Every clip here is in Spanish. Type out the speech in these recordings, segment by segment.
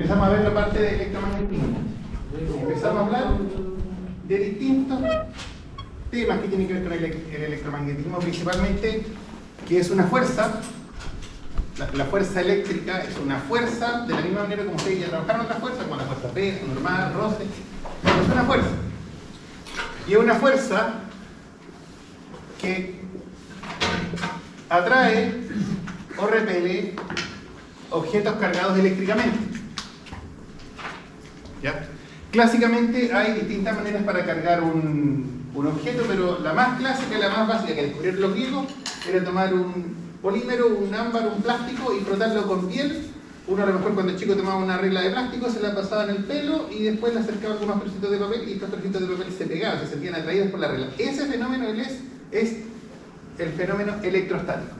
empezamos a ver la parte de electromagnetismo. Empezamos a hablar de distintos temas que tienen que ver con el electromagnetismo, principalmente que es una fuerza. La fuerza eléctrica es una fuerza, de la misma manera como ustedes ya trabajaron otras fuerzas, como la fuerza P, normal, roce, es una fuerza. Y es una fuerza que atrae o repele objetos cargados eléctricamente. ¿Ya? Clásicamente hay distintas maneras para cargar un objeto, pero la más clásica y la más básica que descubrieron los griegos era tomar un polímero, un ámbar, un plástico y frotarlo con piel. Uno a lo mejor cuando el chico tomaba una regla de plástico se la pasaba en el pelo y después le acercaba algunos trocitos de papel y estos trocitos de papel se pegaban, se sentían atraídos por la regla. Ese fenómeno es el fenómeno electrostático.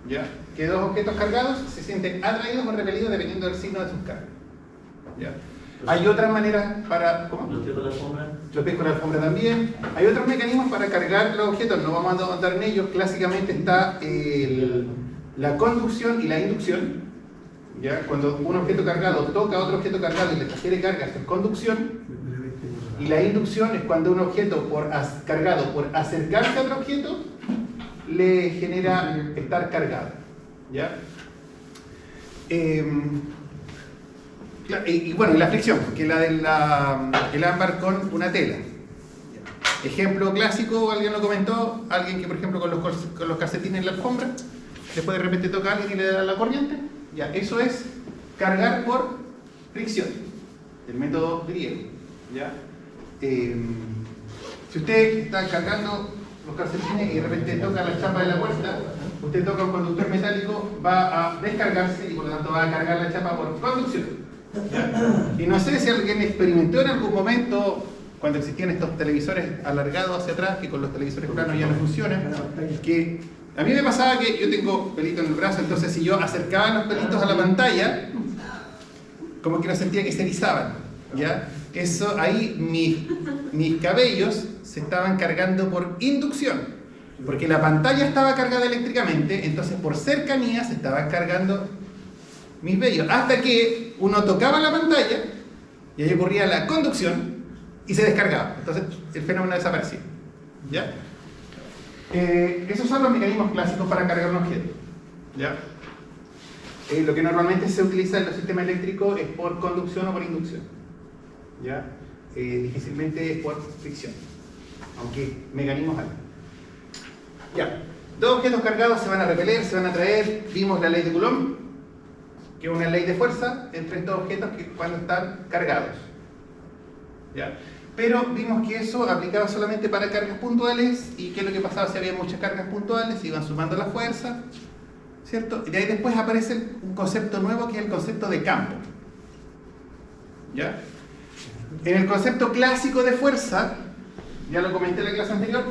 ¿Ya? Que dos objetos cargados se sienten atraídos o repelidos dependiendo del signo de sus cargas. ¿Ya? Hay otras maneras para... ¿Cómo? ¿Los pies con la alfombra? Los pies con la alfombra también. Hay otros mecanismos para cargar los objetos, no vamos a andar en ellos. Clásicamente está la conducción y la inducción. ¿Ya? Cuando un objeto cargado toca a otro objeto cargado y le transfiere carga, eso es conducción. Y la inducción es cuando un objeto cargado por acercarse a otro objeto le genera estar cargado. ¿Ya? Y bueno, y la fricción, que es la del ámbar con una tela. Ejemplo clásico, alguien lo comentó, alguien que por ejemplo con los calcetines en la alfombra, después de repente toca a alguien y le da la corriente, ya, eso es cargar por fricción, el método griego. ¿Ya? Si usted está cargando los calcetines y de repente toca la chapa de la puerta, usted toca un conductor metálico, va a descargarse y por lo tanto va a cargar la chapa por conducción. Y no sé si alguien experimentó en algún momento, cuando existían estos televisores alargados hacia atrás, que con los televisores planos ya no funcionan, que a mí me pasaba que yo tengo pelito en el brazo, entonces si yo acercaba los pelitos a la pantalla, como que no sentía que se erizaban, ¿ya? Eso, ahí mis cabellos se estaban cargando por inducción, porque la pantalla estaba cargada eléctricamente, entonces por cercanía se estaban cargando mis vellos, hasta que uno tocaba la pantalla y ahí ocurría la conducción y se descargaba, entonces el fenómeno desaparecía. ¿Ya? Esos son los mecanismos clásicos para cargar un objeto. ¿Ya? Lo que normalmente se utiliza en los sistemas eléctricos es por conducción o por inducción. ¿Ya? Difícilmente es por fricción, aunque mecanismos hay. Ya. Dos objetos cargados se van a repeler, se van a atraer. Vimos la ley de Coulomb, que es una ley de fuerza entre estos objetos que cuando están cargados. ¿Ya? Pero vimos que eso aplicaba solamente para cargas puntuales. ¿Y qué es lo que pasaba si había muchas cargas puntuales? Se iban sumando la fuerza, ¿cierto? Y de ahí después aparece un concepto nuevo que es el concepto de campo. ¿Ya? En el concepto clásico de fuerza, ya lo comenté en la clase anterior,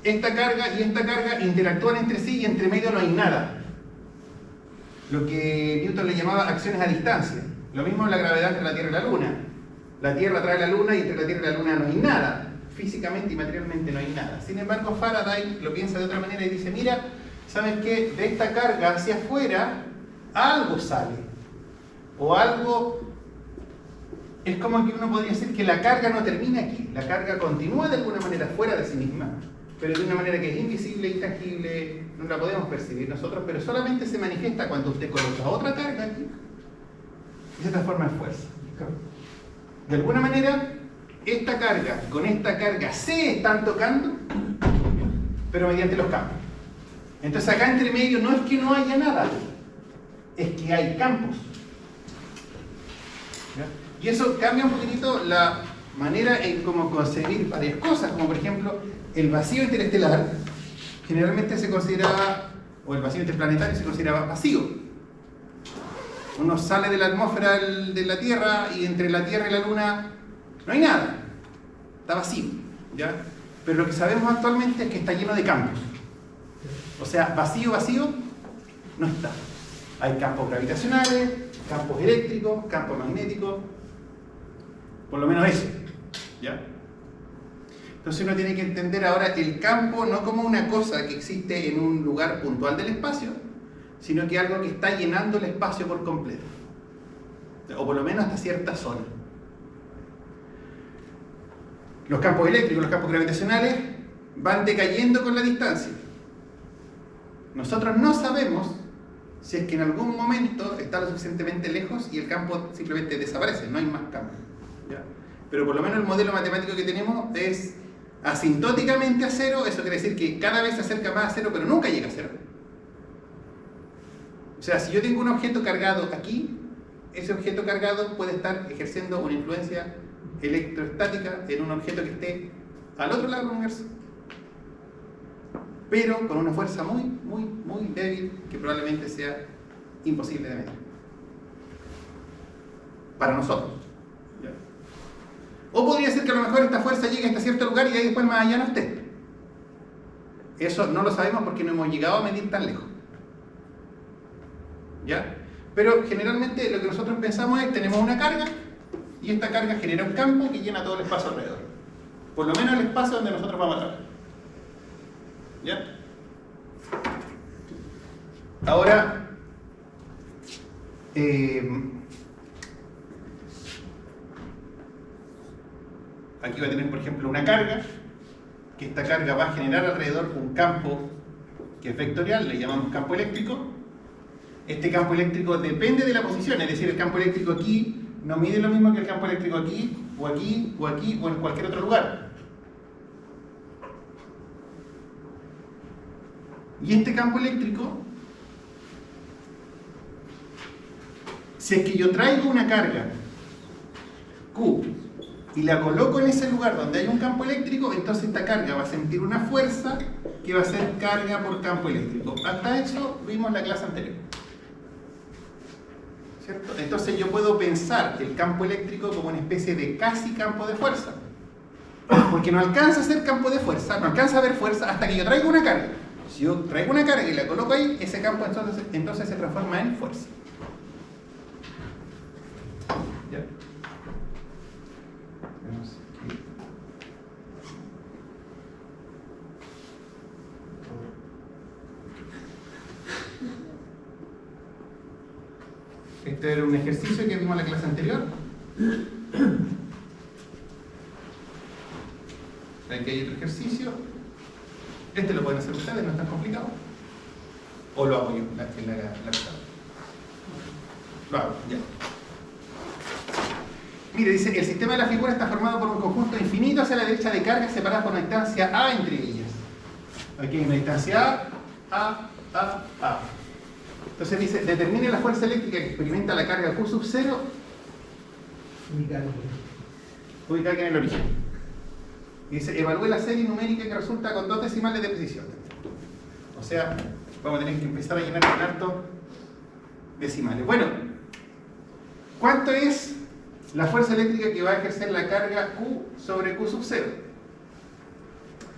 esta carga y esta carga interactúan entre sí y entre medio no hay nada. Lo que Newton le llamaba acciones a distancia. Lo mismo en la gravedad entre la Tierra y la Luna. La Tierra atrae la Luna y entre la Tierra y la Luna no hay nada. Físicamente y materialmente no hay nada. Sin embargo, Faraday lo piensa de otra manera y dice, mira, ¿sabes qué? De esta carga hacia afuera, algo sale. O algo... Es como que uno podría decir que la carga no termina aquí. La carga continúa de alguna manera fuera de sí misma, pero de una manera que es invisible, intangible, no la podemos percibir nosotros, pero solamente se manifiesta cuando usted coloca otra carga aquí y se transforma en fuerza. De alguna manera, esta carga con esta carga se están tocando, pero mediante los campos. Entonces acá entre medio no es que no haya nada, es que hay campos. ¿Ya? Y eso cambia un poquitito la manera en cómo concebir varias cosas, como por ejemplo el vacío interestelar generalmente se consideraba, o el vacío interplanetario se consideraba vacío. Uno sale de la atmósfera de la Tierra y entre la Tierra y la Luna no hay nada, está vacío, ¿ya? Pero lo que sabemos actualmente es que está lleno de campos. O sea, vacío no está. Hay campos gravitacionales, campos eléctricos, campos magnéticos, por lo menos eso, ¿ya? Entonces uno tiene que entender ahora el campo no como una cosa que existe en un lugar puntual del espacio, sino que algo que está llenando el espacio por completo. o por lo menos hasta cierta zona. Los campos eléctricos, los campos gravitacionales van decayendo con la distancia. Nosotros no sabemos si es que en algún momento está lo suficientemente lejos y el campo simplemente desaparece, no hay más campo. ¿Ya? Pero por lo menos el modelo matemático que tenemos es asintóticamente a cero. Eso quiere decir que cada vez se acerca más a cero, pero nunca llega a cero. O sea, si yo tengo un objeto cargado aquí, ese objeto cargado puede estar ejerciendo una influencia electrostática en un objeto que esté al otro lado del universo, pero con una fuerza muy, muy, muy débil que probablemente sea imposible de medir para nosotros. ¿Ya? O podría ser que a lo mejor esta fuerza llegue hasta cierto lugar y de ahí después más allá no esté. Eso no lo sabemos porque no hemos llegado a medir tan lejos. ¿Ya? Pero generalmente lo que nosotros pensamos es: tenemos una carga y esta carga genera un campo que llena todo el espacio alrededor, por lo menos el espacio donde nosotros vamos a trabajar. ¿Ya? Ahora, aquí va a tener, por ejemplo, una carga, que esta carga va a generar alrededor un campo que es vectorial, le llamamos campo eléctrico. Este campo eléctrico depende de la posición, es decir, el campo eléctrico aquí no mide lo mismo que el campo eléctrico aquí, o aquí, o aquí, o en cualquier otro lugar. Y este campo eléctrico, si es que yo traigo una carga Q y la coloco en ese lugar donde hay un campo eléctrico, entonces esta carga va a sentir una fuerza que va a ser carga por campo eléctrico. Hasta eso vimos en la clase anterior, ¿cierto? Entonces yo puedo pensar el campo eléctrico como una especie de casi campo de fuerza, porque no alcanza a ser campo de fuerza, no alcanza a haber fuerza hasta que yo traigo una carga. Si yo traigo una carga y la coloco ahí, ese campo entonces se transforma en fuerza. ¿Ya? Vemos aquí. Este era un ejercicio que vimos en la clase anterior. Aquí hay otro ejercicio. Este lo pueden hacer ustedes, no es tan complicado. O lo hago yo, la lo hago, ya. Mire, dice: el sistema de la figura está formado por un conjunto infinito hacia la derecha de cargas separadas por una distancia A entre ellas. Aquí hay una distancia A. Entonces dice: determine la fuerza eléctrica que experimenta la carga Q sub 0 ubicada en el origen. Y dice: evalúe la serie numérica que resulta con 2 decimales de precisión. O sea, vamos a tener que empezar a llenar con hartos decimales. Bueno, ¿cuánto es la fuerza eléctrica que va a ejercer la carga Q sobre Q sub 0?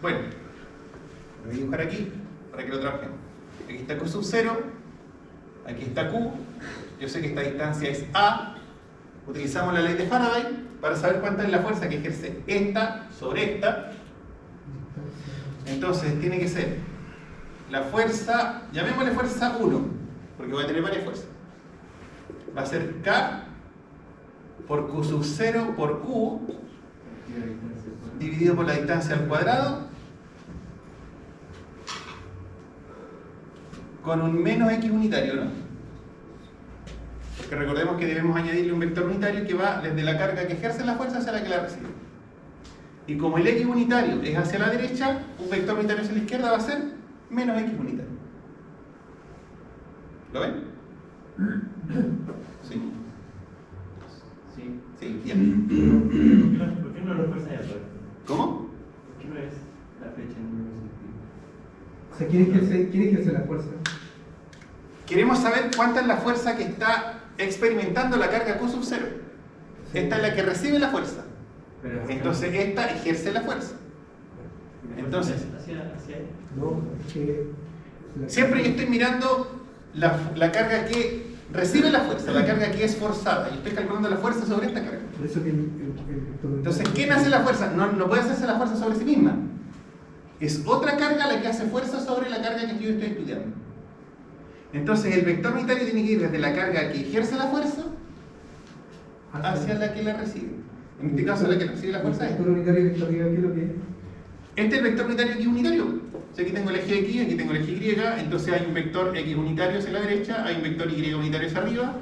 Bueno, lo voy a dibujar aquí para que lo trabajemos. Aquí está Q sub 0, aquí está Q. Yo sé que esta distancia es A. Utilizamos la ley de Faraday para saber cuánta es la fuerza que ejerce esta sobre esta. Entonces tiene que ser la fuerza, llamémosle fuerza 1, porque voy a tener varias fuerzas. Va a ser K por Q sub 0 por Q dividido por la distancia al cuadrado con un menos X unitario, ¿no? Porque recordemos que debemos añadirle un vector unitario que va desde la carga que ejerce la fuerza hacia la que la recibe. Y como el X unitario es hacia la derecha, un vector unitario hacia la izquierda va a ser menos X unitario. ¿Lo ven? Sí. Sí, bien. ¿Por qué no lo fuerza de afuera? ¿Cómo? ¿Por qué no es la flecha en número sentido? O sea, ¿quién ejerce la fuerza? Queremos saber cuánta es la fuerza que está experimentando la carga Q sub 0. Esta es la que recibe la fuerza. Entonces esta ejerce la fuerza. Entonces, ¿Hacia ahí? No, es que siempre yo estoy mirando la carga que recibe la fuerza, la carga que es forzada. Y estoy calculando la fuerza sobre esta carga. por eso que Entonces, ¿quién hace la fuerza? No puede hacerse la fuerza sobre sí misma. Es otra carga la que hace fuerza sobre la carga que yo estoy estudiando. Entonces el vector unitario tiene que ir desde la carga que ejerce la fuerza hacia la que la recibe. En este caso, la que recibe la fuerza El es. vector unitario que está arriba, ¿qué es lo que es? Este es el vector unitario X unitario. O sea, aquí tengo el eje X, aquí tengo el eje Y, entonces hay un vector X unitario hacia la derecha, hay un vector Y unitario hacia arriba.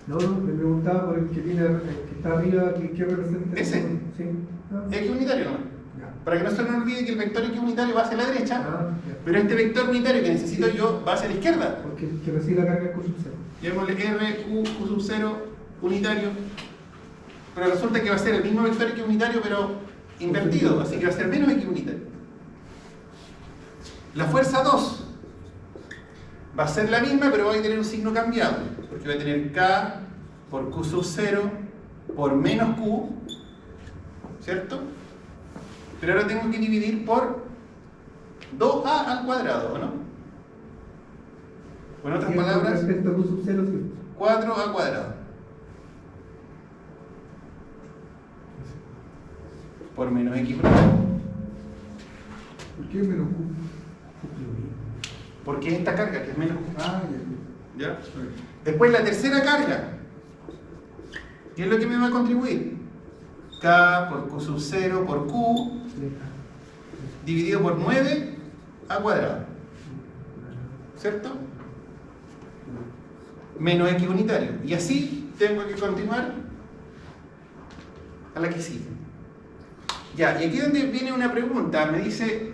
No, me preguntaba por el que tiene, el que está arriba, ¿qué representa? Ese. Sí. Ah, X unitario nomás. ya. Para que no se nos olvide que el vector X unitario va hacia la derecha, Ah, ya. pero este vector unitario que necesito yo va hacia la izquierda. Porque el que recibe la carga es Q sub 0. Llamémosle R, Q sub 0 unitario. Pero resulta que va a ser el mismo vector X unitario, pero invertido, así que va a ser menos X unitario. La fuerza 2 va a ser la misma, pero va a tener un signo cambiado, porque va a tener K por Q sub 0 por menos Q, ¿cierto? Pero ahora tengo que dividir por 2A al cuadrado, ¿o no? O en otras palabras, Respecto a Q sub 0, sí. 4A cuadrado por menos X unitario. ¿Por qué menos Q? Porque esta carga que es menos Q. Ah, ya. ¿Ya? Después la tercera carga. ¿Qué es lo que me va a contribuir? K por Q sub 0 por Q dividido por 9 a cuadrado. ¿Cierto? Menos X unitario. Y así tengo que continuar a la que sigue. Ya, y aquí es donde viene una pregunta. Me dice,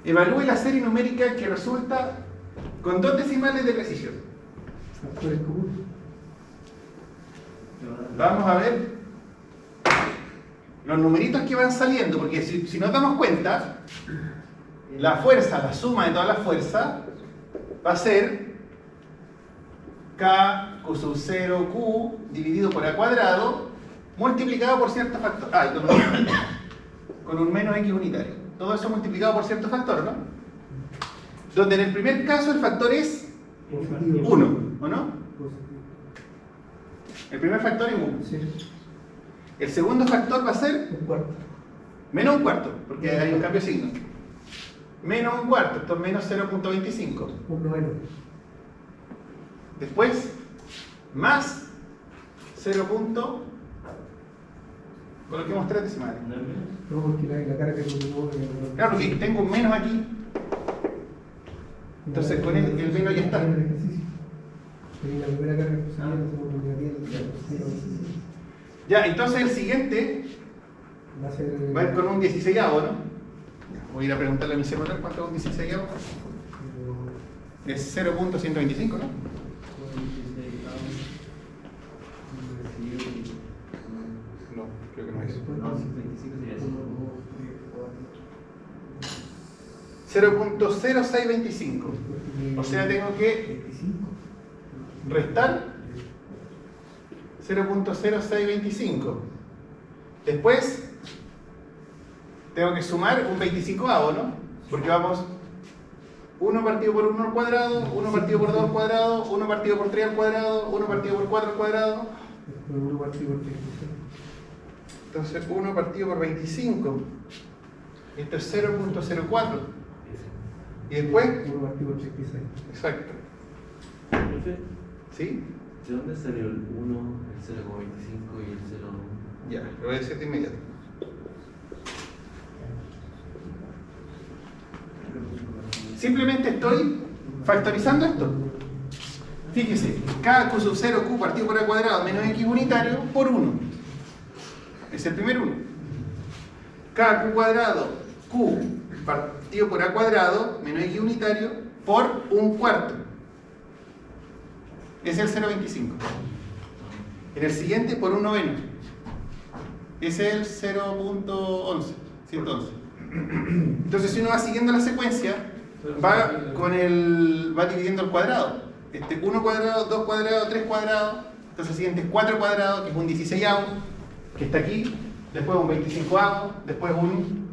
evalúe la serie numérica que resulta con 2 decimales de precisión. Factores comunes. Vamos a ver los numeritos que van saliendo, porque si nos damos cuenta, la fuerza, la suma de todas las fuerzas, va a ser K Q sub 0 Q dividido por A cuadrado multiplicado por cierto factor. Con un menos X unitario. Todo eso multiplicado por cierto factor, ¿no? Donde en el primer caso el factor es Positivo. 1, ¿o no? Positivo. El primer factor es 1. Sí. El segundo factor va a ser Un cuarto. menos un cuarto, porque hay un cambio de signo. Menos un cuarto, esto es menos 0.25. Un noveno. Después, más 0. Coloquemos 3 decimales. No, porque la carga que continúa. Claro, porque tengo un menos aquí. Entonces, con el menos ya está. En el ejercicio. Tenía la primera carga positiva, la segunda negativa, Ya, entonces el siguiente va a ser. va a ir con un 16avo, ¿no? Voy a ir a preguntarle a mi celular cuánto es un 16avo. Es 0.125, ¿no? No, creo que no es. No, 125 sería así. 0.0625. O sea, tengo que 25. restar 0.0625. Después tengo que sumar un 25avo, ¿no? Porque vamos 1 partido por 1 al cuadrado, 1 partido por 2 al cuadrado, 1 partido por 3 al cuadrado, 1 partido por 4 al cuadrado. Después uno partido por 36. Entonces 1 partido por 25. Esto es 0.04. Y después, Uno partido por 36. exacto. Profe, ¿Sí? ¿de dónde salió el 1, el 0,25 y el 0? Ya, lo voy a decir de inmediato. Simplemente estoy factorizando esto. Fíjese, K Q sub 0 Q partido por A cuadrado menos X unitario por 1. Es el primer 1. K Q cuadrado Q partido por A cuadrado menos X unitario por 1/4. Es el 0.25. En el siguiente por 1/9. Ese es el 0.11. 111. Entonces si uno va siguiendo la secuencia, va dividiendo el cuadrado. 1 cuadrado, 2 cuadrados, 3 cuadrados. Entonces el siguiente es 4 cuadrados, que es un 16avo, que está aquí. Después un 25avo, después un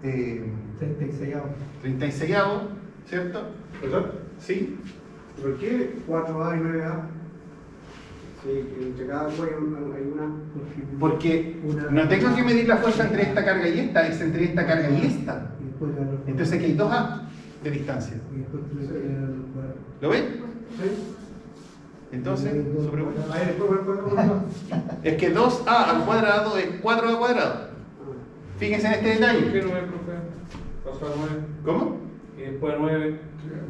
36avo. 36avo, ¿cierto? ¿Perdón? ¿Sí? ¿Por qué 4A y 9A? Sí, entre cada uno hay una. Porque no tengo que medir la fuerza entre esta carga y esta, es entre esta carga y esta. Y después la otra. Entonces aquí hay 2A de distancia. Y después tú le pegas al cuadrado. ¿Lo ven? Sí. Entonces, su pregunta. Ahí después me puedo preguntar. Es que 2a al cuadrado es 4a al cuadrado. Fíjense en este ¿Por detalle. qué 9, profe? Pasó a 9. ¿Cómo? Y después 9.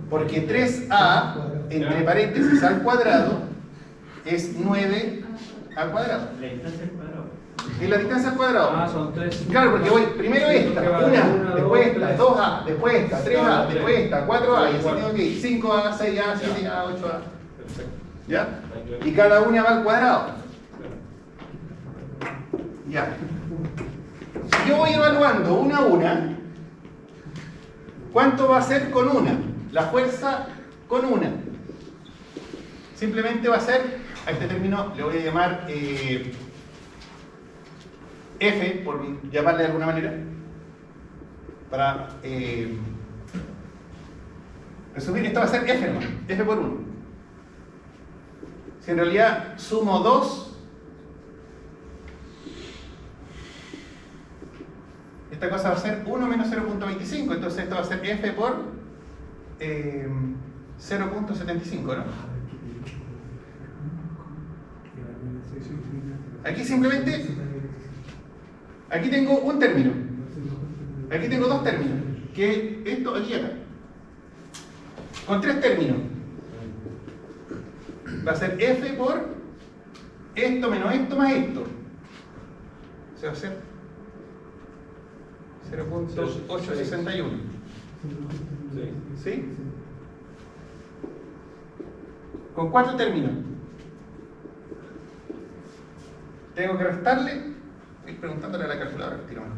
Porque 3a, entre paréntesis, al cuadrado, es 9 al cuadrado. La distancia es cuadrado. Es la distancia al cuadrado. Ah, son 3. Claro, porque voy primero esta, una, después esta, 2a, después esta, 3a, después esta, 4a, y así tengo que ir 5a, 6a, 7a, 8a. Perfecto. ¿Ya? Y cada una va al cuadrado. Ya. Si yo voy evaluando una a una, ¿cuánto va a ser con una? La fuerza con una. Simplemente va a ser, a este término le voy a llamar F, por llamarle de alguna manera, para resumir, esto va a ser F nomás, F por 1. Si en realidad sumo 2, esta cosa va a ser 1 menos 0.25, entonces esto va a ser F por 0.75, ¿no? Aquí simplemente, aquí tengo un término, aquí tengo dos términos, que esto aquí y acá, con tres términos. Va a ser F por esto menos esto más esto. Se va a hacer 0.861. ¿Sí? Con cuatro términos. Tengo que restarle, voy preguntándole a la calculadora, tiro más.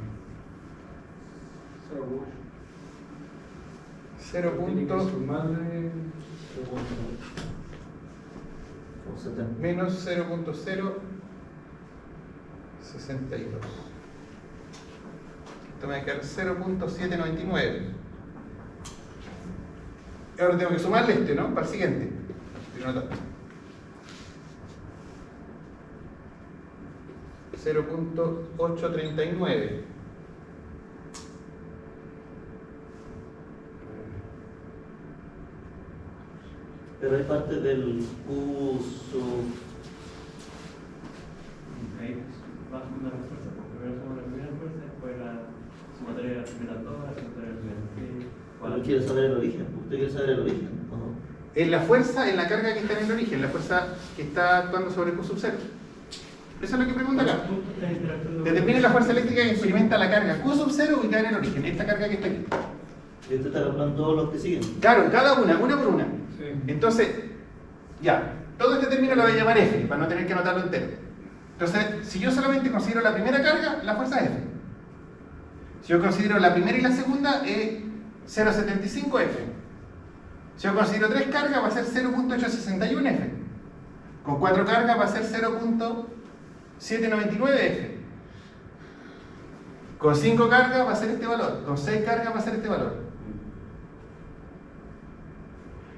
0. Menos 0.062. Esto me va a quedar 0.799. Ahora tengo que sumarle este, ¿no? Para el siguiente. Estoy anotando. 0.839. Pero hay parte del uso. Ahí va sumando las fuerzas. Primero sumamos la primera fuerza, después la sumatoria de la primera toda, la sumatoria de la primera. Cuando quiere saber el origen, ¿usted quiere saber el origen? ¿O no? En la fuerza, en la carga que está en el origen, la fuerza que está actuando sobre Q sub 0. Eso es lo que pregunta acá. Determine la fuerza eléctrica que experimenta la carga Q sub 0 ubicada en el origen, esta carga que está aquí. Y usted está calculando todos los que siguen. Claro, cada una por una. Sí. Entonces, ya, todo este término lo voy a llamar F, para no tener que anotarlo entero. Entonces, si yo solamente considero la primera carga, la fuerza es F. Si yo considero la primera y la segunda, es 0.75 F. Si yo considero tres cargas, va a ser 0.861 F. Con cuatro cargas va a ser 0.799 F. Con 5 cargas va a ser este valor. Con 6 cargas va a ser este valor.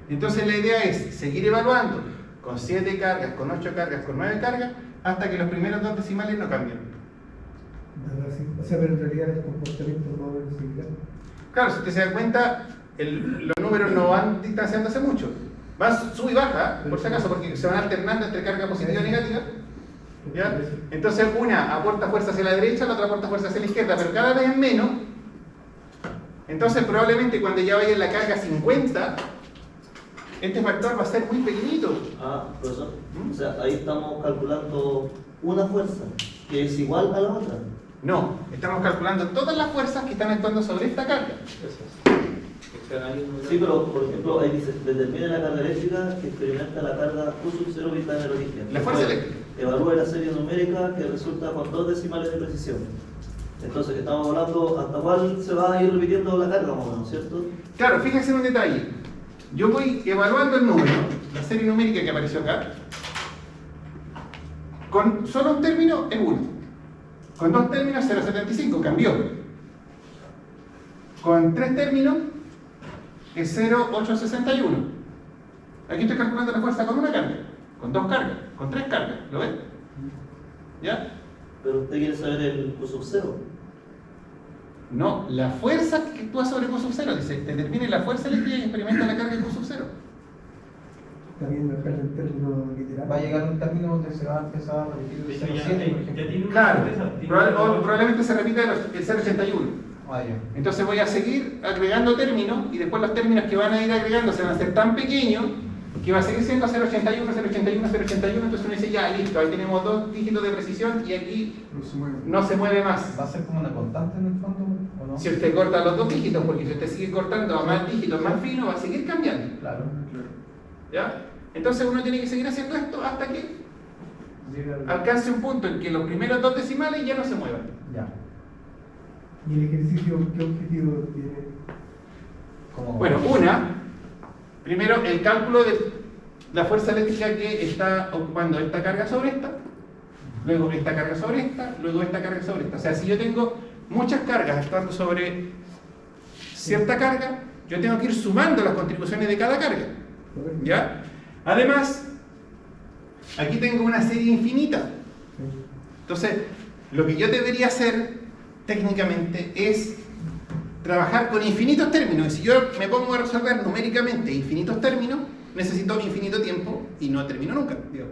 Entonces la idea es seguir evaluando con 7 cargas, con 8 cargas, con 9 cargas, hasta que los primeros dos decimales no cambien. O sea, pero en realidad el comportamiento no es similar. Claro, si usted se da cuenta, los números no van distanciándose mucho. Van sube y baja, por si acaso, porque se van alternando entre carga positiva y negativa. ¿Ya? Entonces una aporta fuerza hacia la derecha, la otra aporta fuerza hacia la izquierda, pero cada vez menos. Entonces probablemente cuando ya vaya en la carga 50, este factor va a ser muy pequeñito. Ah, profesor. O sea, ahí estamos calculando una fuerza que es igual a la otra. No, estamos calculando todas las fuerzas que están actuando sobre esta carga. Sí, pero por ejemplo, ahí dice, determina la carga eléctrica que experimenta la carga Q sub 0 ubicada en el origen. La fuerza Después, eléctrica. Evalúe la serie numérica que resulta con 2 decimales de precisión. Entonces, estamos hablando hasta cuál se va a ir repitiendo la carga, más o menos, ¿cierto? Claro, fíjense en un detalle. Yo voy evaluando el número, la serie numérica que apareció acá. Con solo un término es 1. Con dos términos 0.75, cambió. Con tres términos es 0.861. Aquí estoy calculando la fuerza con una carga, con dos cargas, con tres cargas, ¿lo ven? ¿Ya? Pero usted quiere saber el Q sub 0. No, la fuerza que actúa sobre Q sub 0, dice, determine la fuerza eléctrica que experimenta la carga en Q sub 0. también dejarlo en términos literales. Va a llegar un término donde se va a empezar a repetir De el hecho, 0,7, por ejemplo. ya tiene una Claro, certeza, tiene una- probablemente se repita el 081. Ah, ya. Entonces voy a seguir agregando términos y después los términos que van a ir agregando se van a hacer tan pequeños que va a seguir siendo 081, 081, 081. Entonces uno dice, ya, listo, ahí tenemos 2 dígitos de precisión y aquí No se mueve. no se mueve más. ¿Va a ser como una constante en el fondo o no? Si usted corta los 2 dígitos, porque si usted sigue cortando a más dígitos más finos, va a seguir cambiando. Claro. ¿Ya? Entonces uno tiene que seguir haciendo esto hasta que Llega al- alcance un punto en que los primeros 2 decimales ya no se muevan. Ya. ¿Y el ejercicio qué objetivo tiene? Como... Bueno, primero el cálculo de la fuerza eléctrica que está ocupando esta carga sobre esta, luego esta carga sobre esta, luego esta carga sobre esta. O sea, si yo tengo muchas cargas actuando sobre cierta carga, yo tengo que ir sumando las contribuciones de cada carga. ¿Correcto? ¿Ya? Además, aquí tengo una serie infinita. Sí. Entonces, lo que yo debería hacer técnicamente es trabajar con infinitos términos. Y si yo me pongo a resolver numéricamente infinitos términos, necesito infinito tiempo y no termino nunca. Digo.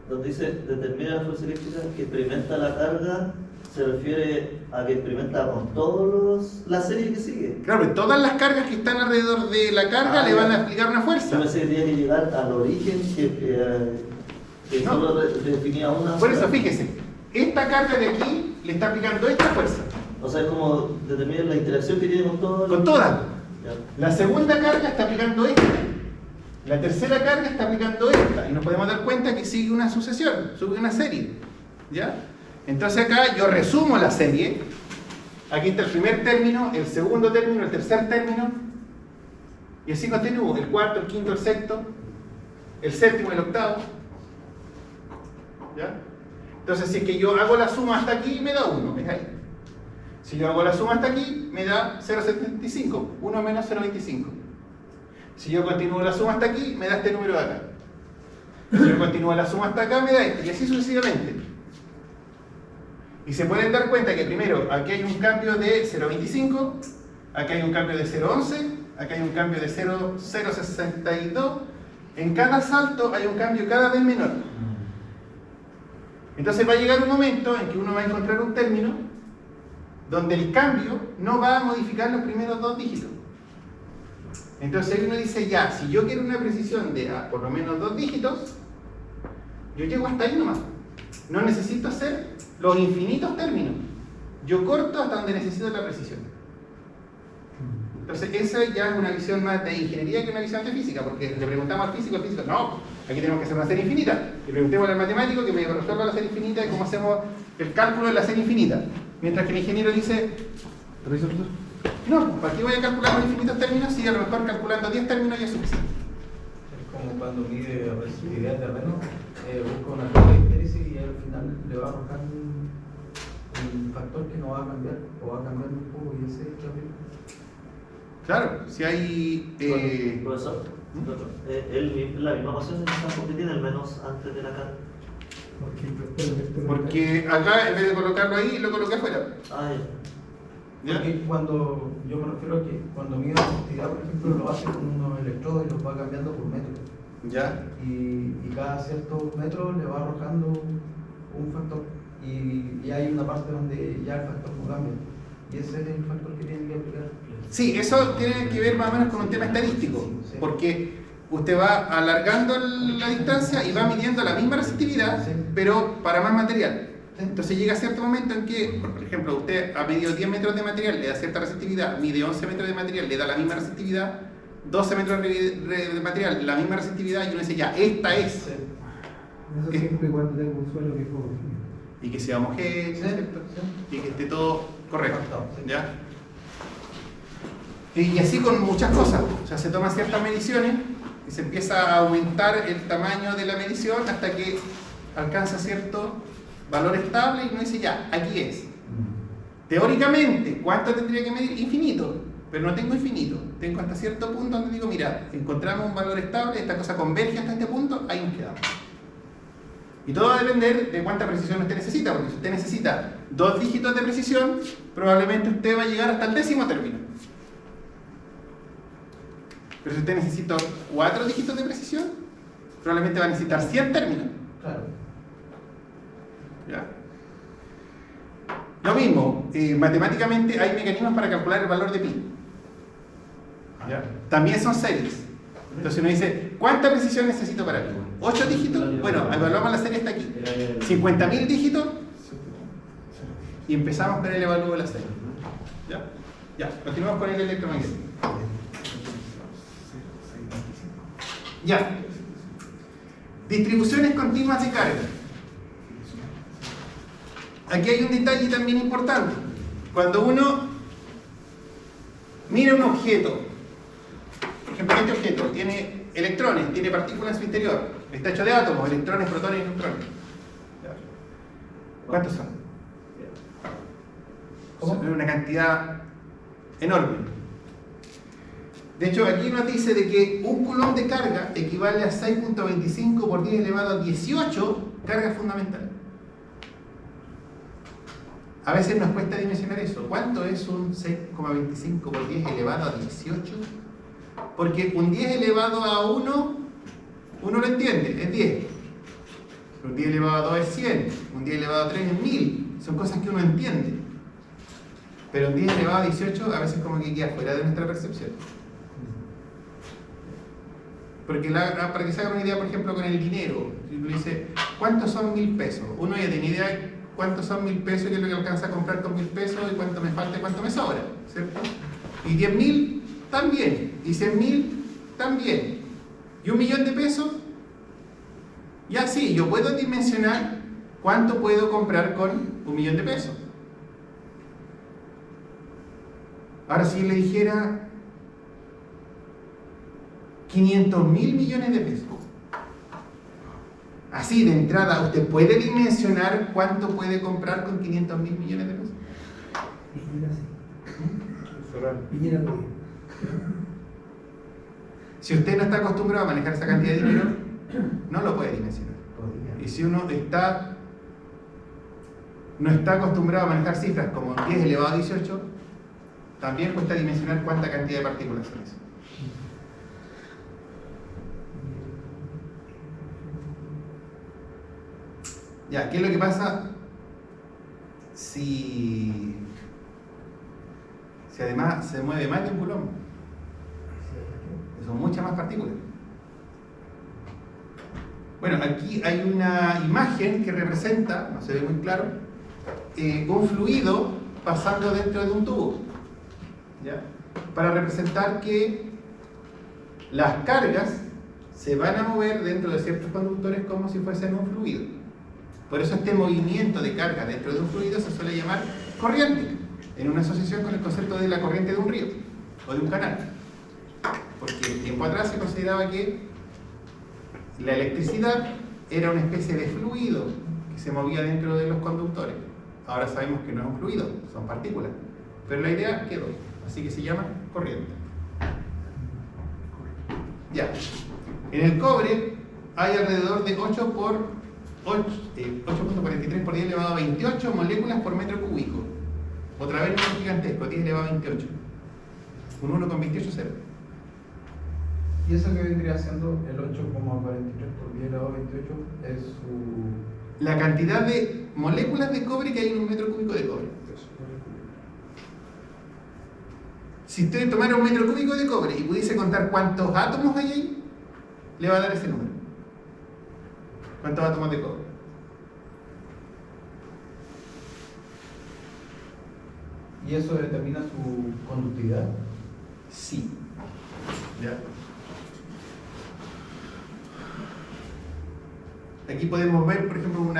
Donde dice determina la fuerza eléctrica que experimenta la carga, se refiere a que experimenta con todos la serie que sigue. Claro, pero todas las cargas que están alrededor de la carga le van a aplicar una Yo fuerza. pensé que tenía que llegar al origen que No. solo definía una. Por eso, sola. fíjese, esta carga de aquí le está aplicando esta fuerza. O sea, es como determinar la interacción que tiene con todo. Con todas. Ya. La segunda carga está aplicando esta. La tercera carga está aplicando esta. Y nos podemos dar cuenta que sigue una sucesión, sigue una serie. ¿Ya? Entonces acá yo resumo la serie. Aquí está el primer término, el segundo término, el tercer término. Y así continúo. El cuarto, el quinto, el sexto, el séptimo, el octavo. ¿Ya? Entonces si es que yo hago la suma hasta aquí, me da 1. ¿Ves ahí? Si yo hago la suma hasta aquí, me da 0,75. 1 menos 0,25. Si yo continúo la suma hasta aquí, me da este número de acá. Si yo continúo la suma hasta acá, me da este. Y así sucesivamente. Y se pueden dar cuenta que primero, aquí hay un cambio de 0,25, acá hay un cambio de 0,11, acá hay un cambio de 0,062. En cada salto hay un cambio cada vez menor. Entonces va a llegar un momento en que uno va a encontrar un término donde el cambio no va a modificar los primeros 2 dígitos. Entonces uno dice, ya, si yo quiero una precisión de por lo menos 2 dígitos, yo llego hasta ahí nomás. No necesito hacer los infinitos términos. Yo corto hasta donde necesito la precisión. Entonces esa ya es una visión más de ingeniería que una visión de física, porque le preguntamos al físico, no, aquí tenemos que hacer una serie infinita. Le preguntemos al matemático que me resuelva la serie infinita y cómo hacemos el cálculo de la serie infinita. Mientras que el ingeniero dice, ¿reviso, profesor? No, ¿para qué voy a calcular los infinitos términos si a lo mejor calculando 10 términos ya es suficiente? Es como cuando mide resistividad de terreno, busca una curva de hipéresis y al final le va a arrojar un factor que no va a cambiar o va a cambiar un poco y ese es también. Claro, si hay... Profesor, la misma ecuación en el campo que tiene el menos antes de la carga. Porque acá, en vez de colocarlo ahí, lo coloqué afuera. Ah, ya. ¿Ya? Porque cuando yo me refiero a que cuando mide la resistividad, por ejemplo, lo hace con unos electrodos y los va cambiando por metros. ¿Ya? Y cada ciertos metros le va arrojando un factor. Y hay una parte donde ya el factor no cambia. Y ese es el factor que tiene que aplicar. Sí, eso tiene que ver más o menos con un tema estadístico, Sí. porque usted va alargando la distancia y va midiendo la misma resistividad, Sí. pero para más material. Sí. Entonces llega cierto momento en que, por ejemplo, usted ha medido 10 metros de material, le da cierta resistividad, mide 11 metros de material, le da la misma resistividad, 12 metros de material, la misma resistividad, y uno dice, ya, esta es. Sí. Eso siempre y cuando tenga un suelo que es homogéneo. Y que sea homogéneo, Sí, ¿cierto? sí. Y que esté todo correcto. Sí. ¿Ya? Y así con muchas cosas. O sea, se toman ciertas mediciones y se empieza a aumentar el tamaño de la medición hasta que alcanza cierto valor estable y uno dice, ya, aquí es. Teóricamente, ¿cuánto tendría que medir? Infinito. Pero no tengo infinito. Tengo hasta cierto punto donde digo, mira, encontramos un valor estable, esta cosa converge hasta este punto, ahí nos quedamos. Y todo va a depender de cuánta precisión usted necesita, porque si usted necesita 2 dígitos de precisión, probablemente usted va a llegar hasta el 10º término. Pero si usted necesita 4 dígitos de precisión, probablemente va a necesitar 100 términos. Claro. ¿Ya? Lo mismo, matemáticamente hay mecanismos para calcular el valor de pi. ¿Ya? También son series. Entonces uno dice, ¿cuánta precisión necesito para pi? ¿8 dígitos? Bueno, evaluamos la serie hasta aquí. 50.000 dígitos y empezamos con el evalúo de la serie. ¿Ya? Ya, continuamos con el electromagnético. Ya. Distribuciones continuas de carga. Aquí hay un detalle también importante. Cuando uno mira un objeto, por ejemplo, este objeto tiene electrones, tiene partículas en su interior, está hecho de átomos, electrones, protones y neutrones. ¿Cuántos son? Son una cantidad enorme. De hecho, aquí nos dice de que un coulomb de carga equivale a 6.25 por 10 elevado a 18 cargas fundamentales. A veces nos cuesta dimensionar eso. ¿Cuánto es un 6,25 por 10 elevado a 18? Porque un 10 elevado a 1, uno lo entiende, es 10. Un 10 elevado a 2 es 100. Un 10 elevado a 3 es 1000. Son cosas que uno entiende. Pero un 10 elevado a 18 a veces como que queda fuera de nuestra percepción. Porque para que se hagan una idea, por ejemplo, con el dinero, si uno dice, ¿cuántos son 1000 pesos? Uno ya tiene idea de cuántos son 1000 pesos, qué es lo que alcanza a comprar con 1000 pesos, y cuánto me falta y cuánto me sobra, ¿cierto? Y 10.000 también, y 100.000 también, y 1.000.000 de pesos, y así, yo puedo dimensionar cuánto puedo comprar con 1.000.000 de pesos. Ahora, si yo le dijera 500.000 millones de pesos, así de entrada, ¿usted puede dimensionar cuánto puede comprar con 500.000 millones de pesos? Si usted no está acostumbrado a manejar esa cantidad de dinero, no lo puede dimensionar. Y si uno no está acostumbrado a manejar cifras como 10 elevado a 18, también cuesta dimensionar cuánta cantidad de partículas son eso. Ya, ¿qué es lo que pasa si además se mueve más de un coulomb? Son muchas más partículas. Bueno, aquí hay una imagen que representa, no se ve muy claro, un fluido pasando dentro de un tubo, ¿ya? Para representar que las cargas se van a mover dentro de ciertos conductores como si fuesen un fluido. Por eso este movimiento de carga dentro de un fluido se suele llamar corriente, en una asociación con el concepto de la corriente de un río o de un canal. Porque tiempo atrás se consideraba que la electricidad era una especie de fluido que se movía dentro de los conductores. Ahora sabemos que no es un fluido, son partículas. Pero la idea quedó, así que se llama corriente. Ya. En el cobre hay alrededor de 8.43 por 10 elevado a 28 moléculas por metro cúbico. Otra vez un gigantesco, 10 elevado a 28. Un 1,28 es 0. ¿Y eso que vendría siendo el 8,43 por 10 elevado a 28 es su... La cantidad de moléculas de cobre que hay en un metro cúbico de cobre. Si usted tomara un metro cúbico de cobre y pudiese contar cuántos átomos hay ahí, le va a dar ese número. ¿Cuántos átomos de cobre? ¿Y eso determina su conductividad? Sí. ¿Ya? Aquí podemos ver, por ejemplo, un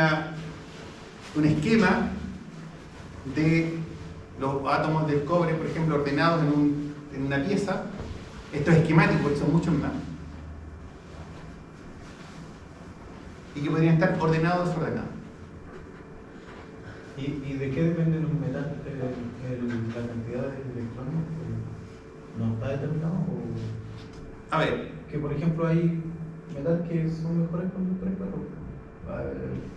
esquema de los átomos del cobre, por ejemplo, ordenados en una pieza. Esto es esquemático, son muchos más. Y que podrían estar ordenados o desordenados. ¿Y de qué depende en un metal la cantidad de electrones? ¿No está determinado? A ver. Que por ejemplo hay metales que son mejores conductores, pero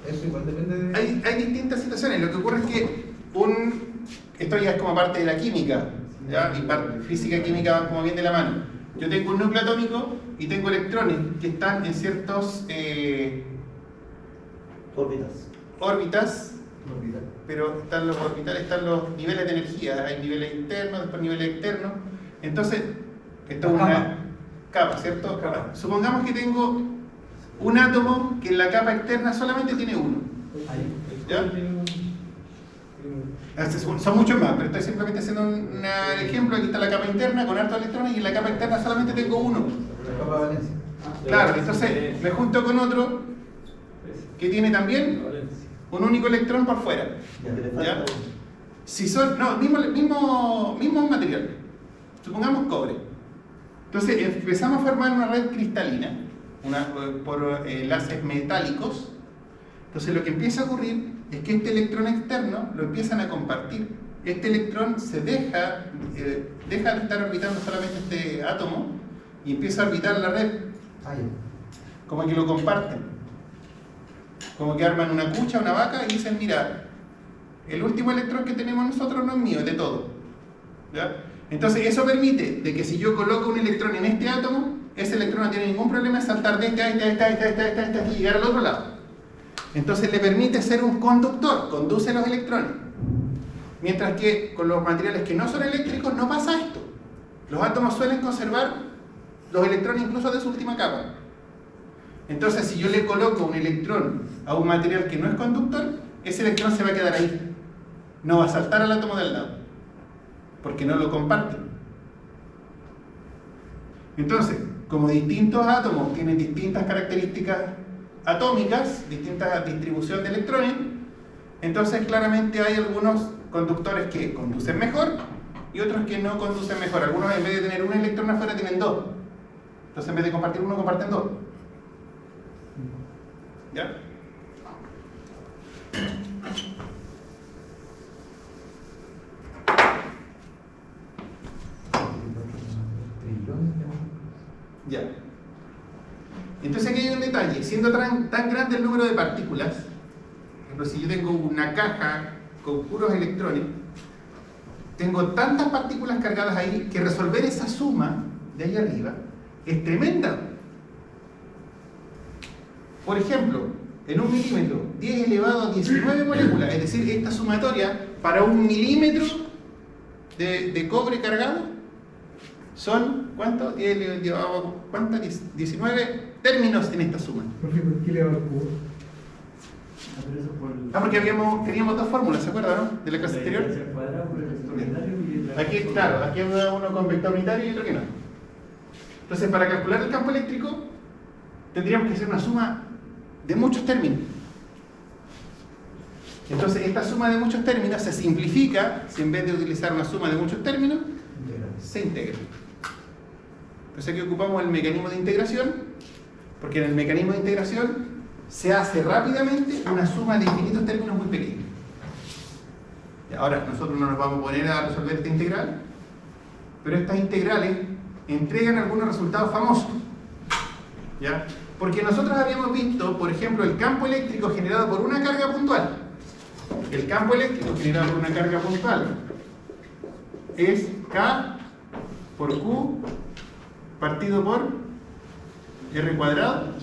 eso igual depende de... Hay distintas situaciones. Lo que ocurre es que esto ya es como parte de la química, ¿ya? Y física y química van como bien de la mano. yo tengo un núcleo atómico y tengo electrones que están en ciertos órbitas, pero están los orbitales, están los niveles de energía, hay niveles internos, después niveles externos. Entonces, esto es una capa, ¿cierto? Ahora, supongamos que tengo un átomo que en la capa externa solamente tiene uno. ¿Ya? Son muchos más, pero estoy simplemente haciendo un ejemplo. Aquí está la capa interna con hartos electrones y en la capa externa solamente tengo uno. La capa de valencia. Claro, entonces me junto con otro que tiene también un único electrón por fuera. ¿Ya? Si son, no, mismo material. Supongamos cobre. Entonces empezamos a formar una red cristalina por enlaces metálicos. Entonces lo que empieza a ocurrir es que este electrón externo lo empiezan a compartir. Este electrón se deja de estar orbitando solamente este átomo y empieza a orbitar la red. Como que lo comparten. Como que arman una cucha, una vaca y dicen, mira, el último electrón que tenemos nosotros no es mío, es de todo. ¿Ya? Entonces eso permite de que si yo coloco un electrón en este átomo, ese electrón no tiene ningún problema en saltar de este a este y llegar al otro lado. Entonces le permite ser un conductor, conduce los electrones. Mientras que con los materiales que no son eléctricos no pasa esto. Los átomos suelen conservar los electrones incluso de su última capa. Entonces si yo le coloco un electrón a un material que no es conductor, ese electrón se va a quedar ahí. No va a saltar al átomo del lado, porque no lo comparten. Entonces, como distintos átomos tienen distintas características atómicas, distinta distribución de electrones, entonces claramente hay algunos conductores que conducen mejor y otros que no conducen mejor. Algunos en vez de tener un electrón afuera tienen dos. Entonces en vez de compartir uno, comparten dos. ¿Ya? Ya. Entonces aquí hay un detalle. Siendo tan grande el número de partículas, por ejemplo, si yo tengo una caja con puros electrones, tengo tantas partículas cargadas ahí que resolver esa suma de ahí arriba es tremenda. Por ejemplo, en 1 milímetro, 10 elevado a 19 moléculas, es decir, esta sumatoria para 1 milímetro de cobre cargado son, ¿cuánto? 19 términos en esta suma. ¿Por qué le va al cubo? Porque teníamos dos fórmulas, ¿se acuerdan, no? De la clase anterior. Aquí, claro, aquí había uno con vector unitario y otro que no. Entonces, para calcular el campo eléctrico, tendríamos que hacer una suma de muchos términos. Entonces, esta suma de muchos términos se simplifica, si en vez de utilizar una suma de muchos términos, se integra. Entonces aquí ocupamos el mecanismo de integración, porque en el mecanismo de integración se hace rápidamente una suma de infinitos términos muy pequeños. Y ahora, nosotros no nos vamos a poner a resolver esta integral, pero estas integrales entregan algunos resultados famosos. ¿Ya? Porque nosotros habíamos visto, por ejemplo, el campo eléctrico generado por una carga puntual. El campo eléctrico generado por una carga puntual es K por Q partido por R cuadrado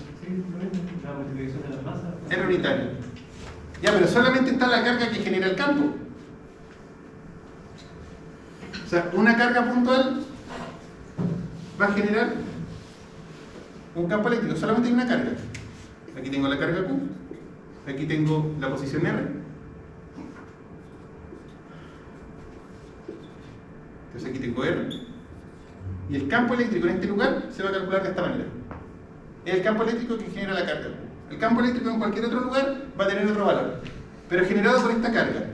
R unitario. Ya, pero solamente está la carga que genera el campo. O sea, una carga puntual va a generar un campo eléctrico, solamente hay una carga. Aquí tengo la carga Q, aquí tengo la posición R. Entonces aquí tengo R. Y el campo eléctrico en este lugar se va a calcular de esta manera. Es el campo eléctrico que genera la carga. El campo eléctrico en cualquier otro lugar va a tener otro valor, pero generado por esta carga.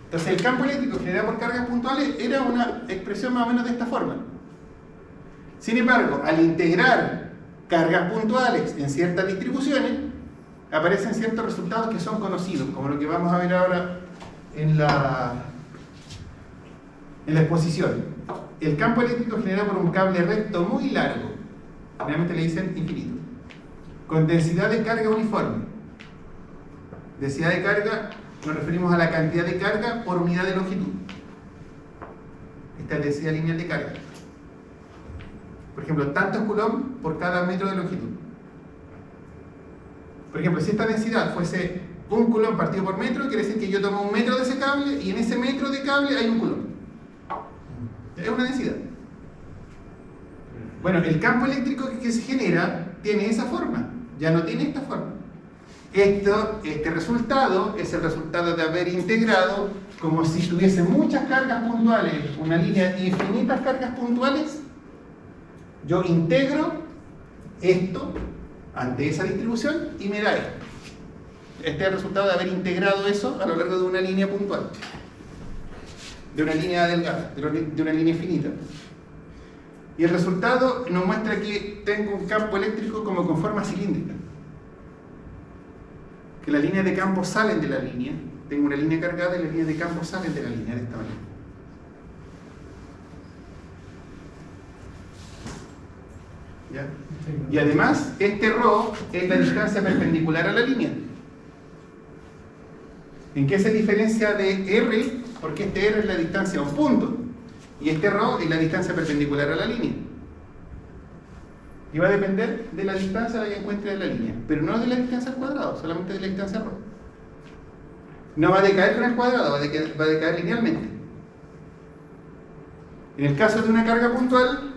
Entonces el campo eléctrico generado por cargas puntuales era una expresión más o menos de esta forma. Sin embargo, al integrar cargas puntuales en ciertas distribuciones, aparecen ciertos resultados que son conocidos, como lo que vamos a ver ahora en la exposición. El campo eléctrico generado por un cable recto muy largo, generalmente le dicen infinito, con densidad de carga uniforme. Densidad de carga, nos referimos a la cantidad de carga por unidad de longitud. Esta es densidad lineal de carga. Por ejemplo, tantos coulomb por cada metro de longitud. Por ejemplo, si esta densidad fuese 1 coulomb partido por metro, quiere decir que yo tomo 1 metro de ese cable y en ese metro de cable hay 1 coulomb. Es una densidad. Bueno, el campo eléctrico que se genera tiene esa forma, ya no tiene esta forma. Este resultado es el resultado de haber integrado, como si tuviese muchas cargas puntuales, una línea de infinitas cargas puntuales. Yo integro esto ante esa distribución y me da esto. Este es el resultado de haber integrado eso a lo largo de una línea puntual, de una línea delgada, de una línea infinita. Y el resultado nos muestra que tengo un campo eléctrico como con forma cilíndrica. Que las líneas de campo salen de la línea. Tengo una línea cargada y las líneas de campo salen de la línea de esta manera. ¿Ya? Y además, este ρ es la distancia perpendicular a la línea. ¿En qué se diferencia de R? Porque este R es la distancia a un punto. Y este ρ es la distancia perpendicular a la línea. Y va a depender de la distancia a la que encuentre de la línea. Pero no de la distancia al cuadrado, solamente de la distancia ρ. No va a decaer con el cuadrado, va a decaer linealmente. En el caso de una carga puntual,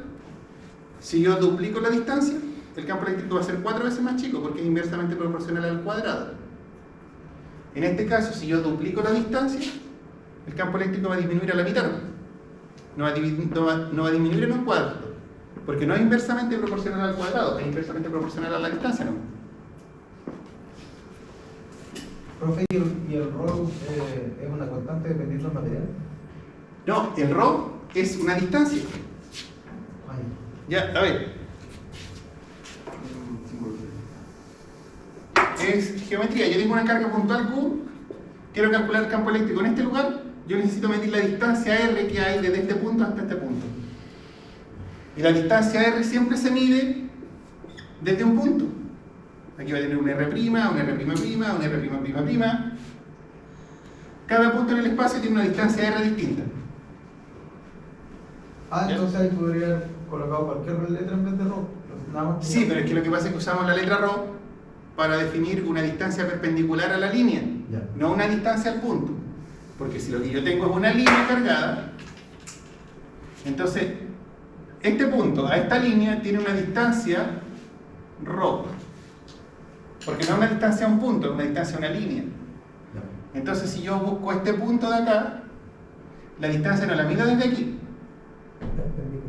si yo duplico la distancia, el campo eléctrico va a ser 4 veces más chico porque es inversamente proporcional al cuadrado. En este caso, si yo duplico la distancia, el campo eléctrico va a disminuir a la mitad. No va a disminuir en un cuarto, porque no es inversamente proporcional al cuadrado, es inversamente proporcional a la distancia, ¿no? Profe, ¿y el ρ es una constante dependiendo del material? No, el ρ es una distancia. Ya, a ver. Es geometría. Yo tengo una carga puntual Q, quiero calcular el campo eléctrico en este lugar, yo necesito medir la distancia R que hay desde este punto hasta este punto. Y la distancia R siempre se mide desde un punto. Aquí va a tener un R', un R'', un R'''. Cada punto en el espacio tiene una distancia R distinta. Entonces ahí podría haber colocado cualquier letra en vez de ρ. Nada más. Sí, pero es que lo que pasa es que usamos la letra ρ para definir una distancia perpendicular a la línea, no una distancia al punto. Porque si lo que yo tengo es una línea cargada, entonces este punto a esta línea tiene una distancia ρ. Porque no es una distancia a un punto, es una distancia a una línea. Entonces si yo busco este punto de acá, la distancia no la mido desde aquí.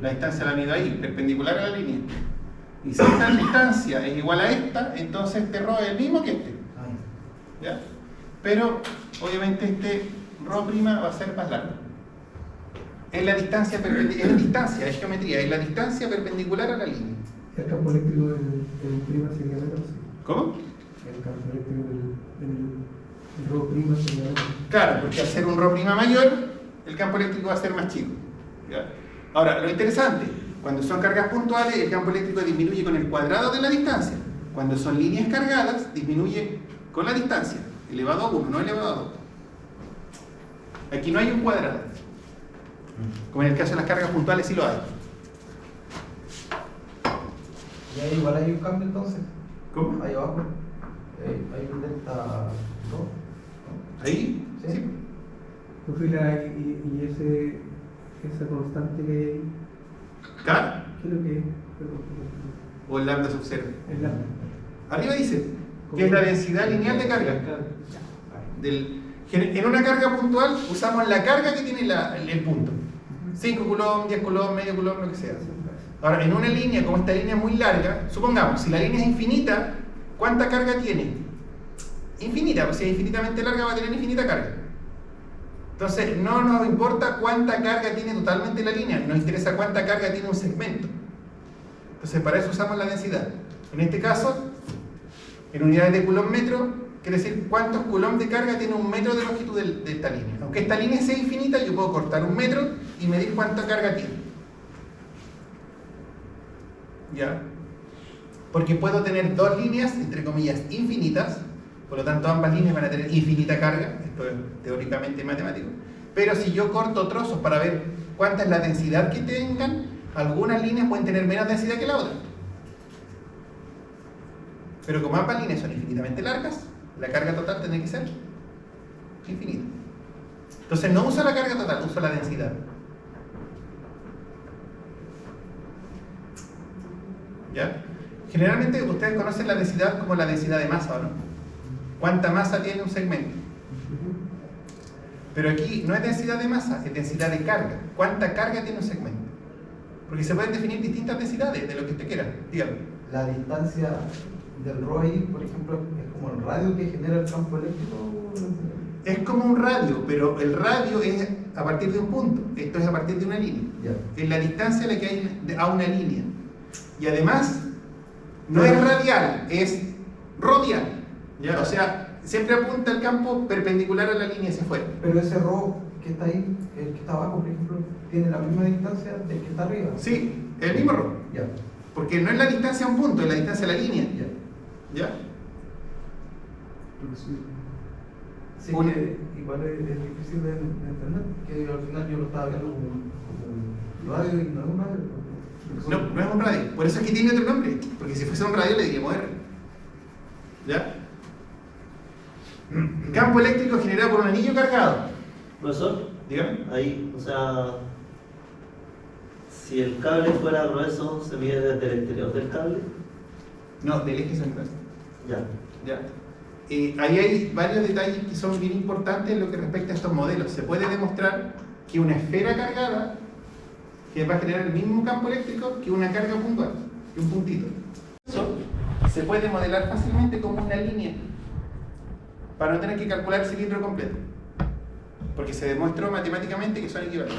La distancia la mido ahí, perpendicular a la línea. Y si esta distancia es igual a esta, entonces este ρ es el mismo que este. ¿Ya? Pero obviamente este ρ' va a ser más largo. Es la distancia perpendicular, es distancia, es geometría, es la distancia perpendicular a la línea. El campo eléctrico en prima sería menos. ¿Cómo? El campo eléctrico del ρ' sería menos. Claro, porque al ser un ρ' mayor, el campo eléctrico va a ser más chico. ¿Ya? Ahora, lo interesante, cuando son cargas puntuales, el campo eléctrico disminuye con el cuadrado de la distancia. Cuando son líneas cargadas, disminuye con la distancia, elevado a 1, no elevado a 2. Aquí no hay un cuadrado. Como en el caso de las cargas puntuales sí lo hay. Y ahí igual hay un cambio entonces. ¿Cómo? Ahí abajo. Hay un delta ρ. ¿Ahí? Sí. Y esa constante que hay ahí, ¿K? ¿qué es lo que es? ¿O el lambda sub 0? El lambda. Arriba dice que es la densidad lineal de carga. En una carga puntual usamos la carga que tiene el punto. 5 coulomb, 10 coulomb, medio coulomb, lo que sea. Ahora, en una línea, como esta línea es muy larga, supongamos, si la línea es infinita, ¿cuánta carga tiene? Infinita, pues si es infinitamente larga va a tener infinita carga. Entonces, no nos importa cuánta carga tiene totalmente la línea, nos interesa cuánta carga tiene un segmento. Entonces, para eso usamos la densidad. En este caso, en unidades de coulomb metro, quiere decir cuántos coulomb de carga tiene un metro de longitud de esta línea. Aunque esta línea sea infinita, yo puedo cortar un metro y medir cuánta carga tiene. ¿Ya? Porque puedo tener dos líneas, entre comillas, infinitas, por lo tanto ambas líneas van a tener infinita carga, esto es teóricamente matemático, pero si yo corto trozos para ver cuánta es la densidad que tengan, algunas líneas pueden tener menos densidad que la otra. Pero como ambas líneas son infinitamente largas, la carga total tiene que ser infinita. Entonces no uso la carga total, uso la densidad. ¿Ya? Generalmente ustedes conocen la densidad como la densidad de masa, ¿o no? ¿Cuánta masa tiene un segmento? Pero aquí no es densidad de masa, es densidad de carga. ¿Cuánta carga tiene un segmento? Porque se pueden definir distintas densidades de lo que usted quiera. Dígame. La distancia del ρ ahí, por ejemplo, es como el radio que genera el campo eléctrico. Es como un radio, pero el radio es a partir de un punto. Esto es a partir de una línea. Ya. Es la distancia a la que hay a una línea. Y además, no es radial, es radial. ¿Ya? O sea, siempre apunta el campo perpendicular a la línea hacia afuera. Pero ese ρ que está ahí, el que está abajo, por ejemplo, tiene la misma distancia del que está arriba. Sí, el mismo ρ. Ya. Porque no es la distancia a un punto, es la distancia a la línea. Ya. ¿Ya? Sí, Una- que igual es difícil de entender, que al final yo lo estaba viendo como un radio y no es un radio. No, no es un radio. Por eso es que tiene otro nombre. Porque si fuese un radio le diríamos R. ¿Ya? Campo eléctrico generado por un anillo cargado. Profesor, Dígame. ahí, o sea, si el cable fuera grueso, se mide desde el exterior del cable. No, del eje central. Ya. ¿Ya? Ahí hay varios detalles que son bien importantes en lo que respecta a estos modelos. Se puede demostrar que una esfera cargada que va a generar el mismo campo eléctrico que una carga puntual, que un puntito. Eso se puede modelar fácilmente como una línea para no tener que calcular el cilindro completo, porque se demostró matemáticamente que son equivalentes.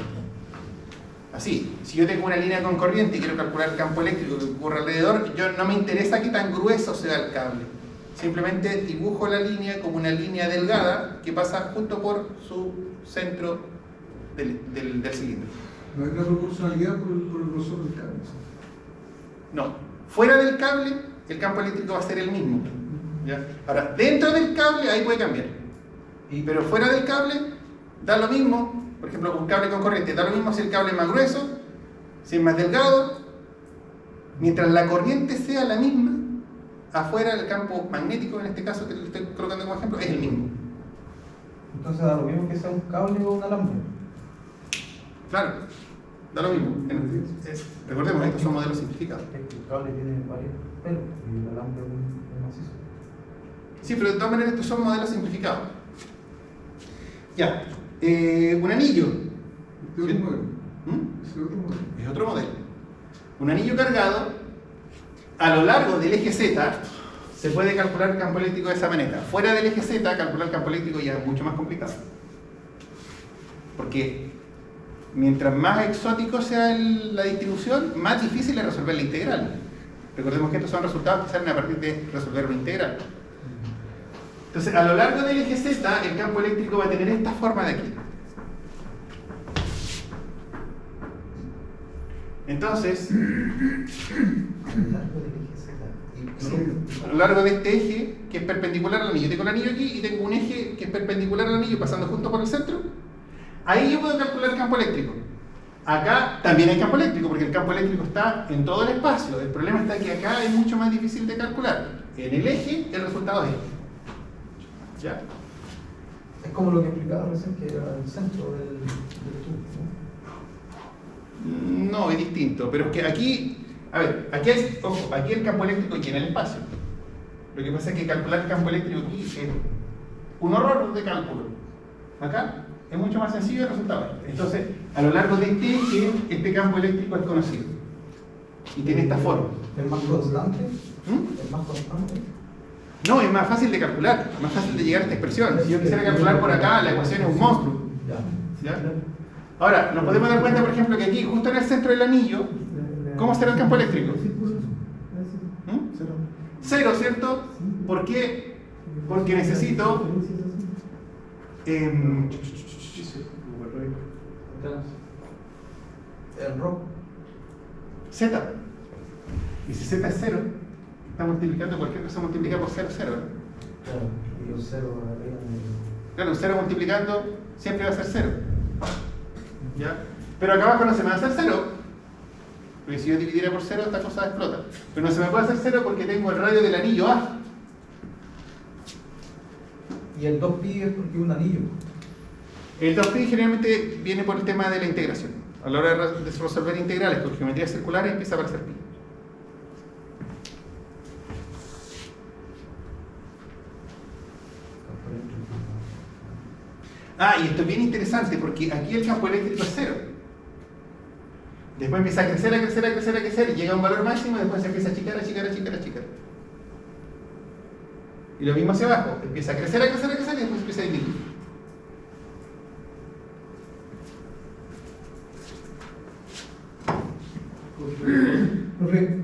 Así, si yo tengo una línea con corriente y quiero calcular el campo eléctrico que ocurre alrededor, yo no me interesa qué tan grueso sea el cable. Simplemente dibujo la línea como una línea delgada que pasa justo por su centro del cilindro. No hay una proporcionalidad por el grosor del cable. No, fuera del cable el campo eléctrico va a ser el mismo. ¿Ya? Ahora, dentro del cable ahí puede cambiar. Pero fuera del cable da lo mismo, por ejemplo, un cable con corriente, da lo mismo si el cable es más grueso, si es más delgado, mientras la corriente sea la misma, afuera el campo magnético, en este caso que le estoy colocando como ejemplo, es el mismo. Entonces da lo mismo que sea un cable o un alambre. Claro, da lo mismo. Recordemos, estos son modelos simplificados. Es que el cable tiene varios pelos y el alambre es macizo. Sí, pero de todas maneras estos son modelos simplificados. Ya, un anillo. Este otro modelo. ¿Mm? Ese otro modelo. Es otro modelo. Un anillo cargado, a lo largo del eje Z, se puede calcular el campo eléctrico de esa manera. Fuera del eje Z, calcular el campo eléctrico ya es mucho más complicado. Porque mientras más exótico sea la distribución, más difícil es resolver la integral. Recordemos que estos son resultados que salen a partir de resolver una integral. Entonces, a lo largo del eje Z, el campo eléctrico va a tener esta forma de aquí. Entonces, a lo largo de este eje, que es perpendicular al anillo, tengo el anillo aquí y tengo un eje que es perpendicular al anillo pasando justo por el centro. Ahí yo puedo calcular el campo eléctrico. Acá también hay campo eléctrico, porque el campo eléctrico está en todo el espacio. El problema está que acá es mucho más difícil de calcular. En el eje, el resultado es este. ¿Ya? Es como lo que explicaba recién, que era el centro del tubo, No, es distinto. Pero es que aquí, a ver, aquí hay, ojo, aquí el campo eléctrico llena el espacio. Lo que pasa es que calcular el campo eléctrico aquí es un horror de cálculo. Acá es mucho más sencillo el resultado. Entonces, a lo largo de este eje, este campo eléctrico es conocido. Y tiene esta forma. ¿no? ¿Es más constante? ¿Mm? ¿Es más constante? No, es más fácil de calcular, más fácil de llegar a esta expresión. Si yo quisiera calcular por acá, la ecuación es un monstruo. Ya. ¿Ya? Ahora, nos podemos dar cuenta, por ejemplo, que aquí, justo en el centro del anillo, ¿cómo será el campo eléctrico? ¿Mm? Cero, ¿cierto? ¿Por qué? Porque necesito El rock. Z. Y si Z es 0, está multiplicando cualquier cosa multiplicada por 0, 0. Claro. Y un cero arriba en Claro, un 0 multiplicando siempre va a ser 0. ¿Ya? Pero acá abajo no se me va a hacer 0. Porque si yo dividiera por 0, esta cosa explota. Pero no se me puede hacer 0 porque tengo el radio del anillo A. Y el 2pi es porque es un anillo. El 2pi generalmente viene por el tema de la integración. A la hora de resolver integrales con geometrías circulares empieza a aparecer pi. Y esto es bien interesante porque aquí el campo eléctrico es 0. Después empieza a crecer, a crecer, a crecer, a crecer, y llega a un valor máximo y después se empieza a achicar, a achicar, a achicar, a achicar. Y lo mismo hacia abajo, empieza a crecer, a crecer, a crecer y después empieza a disminuir. Profe,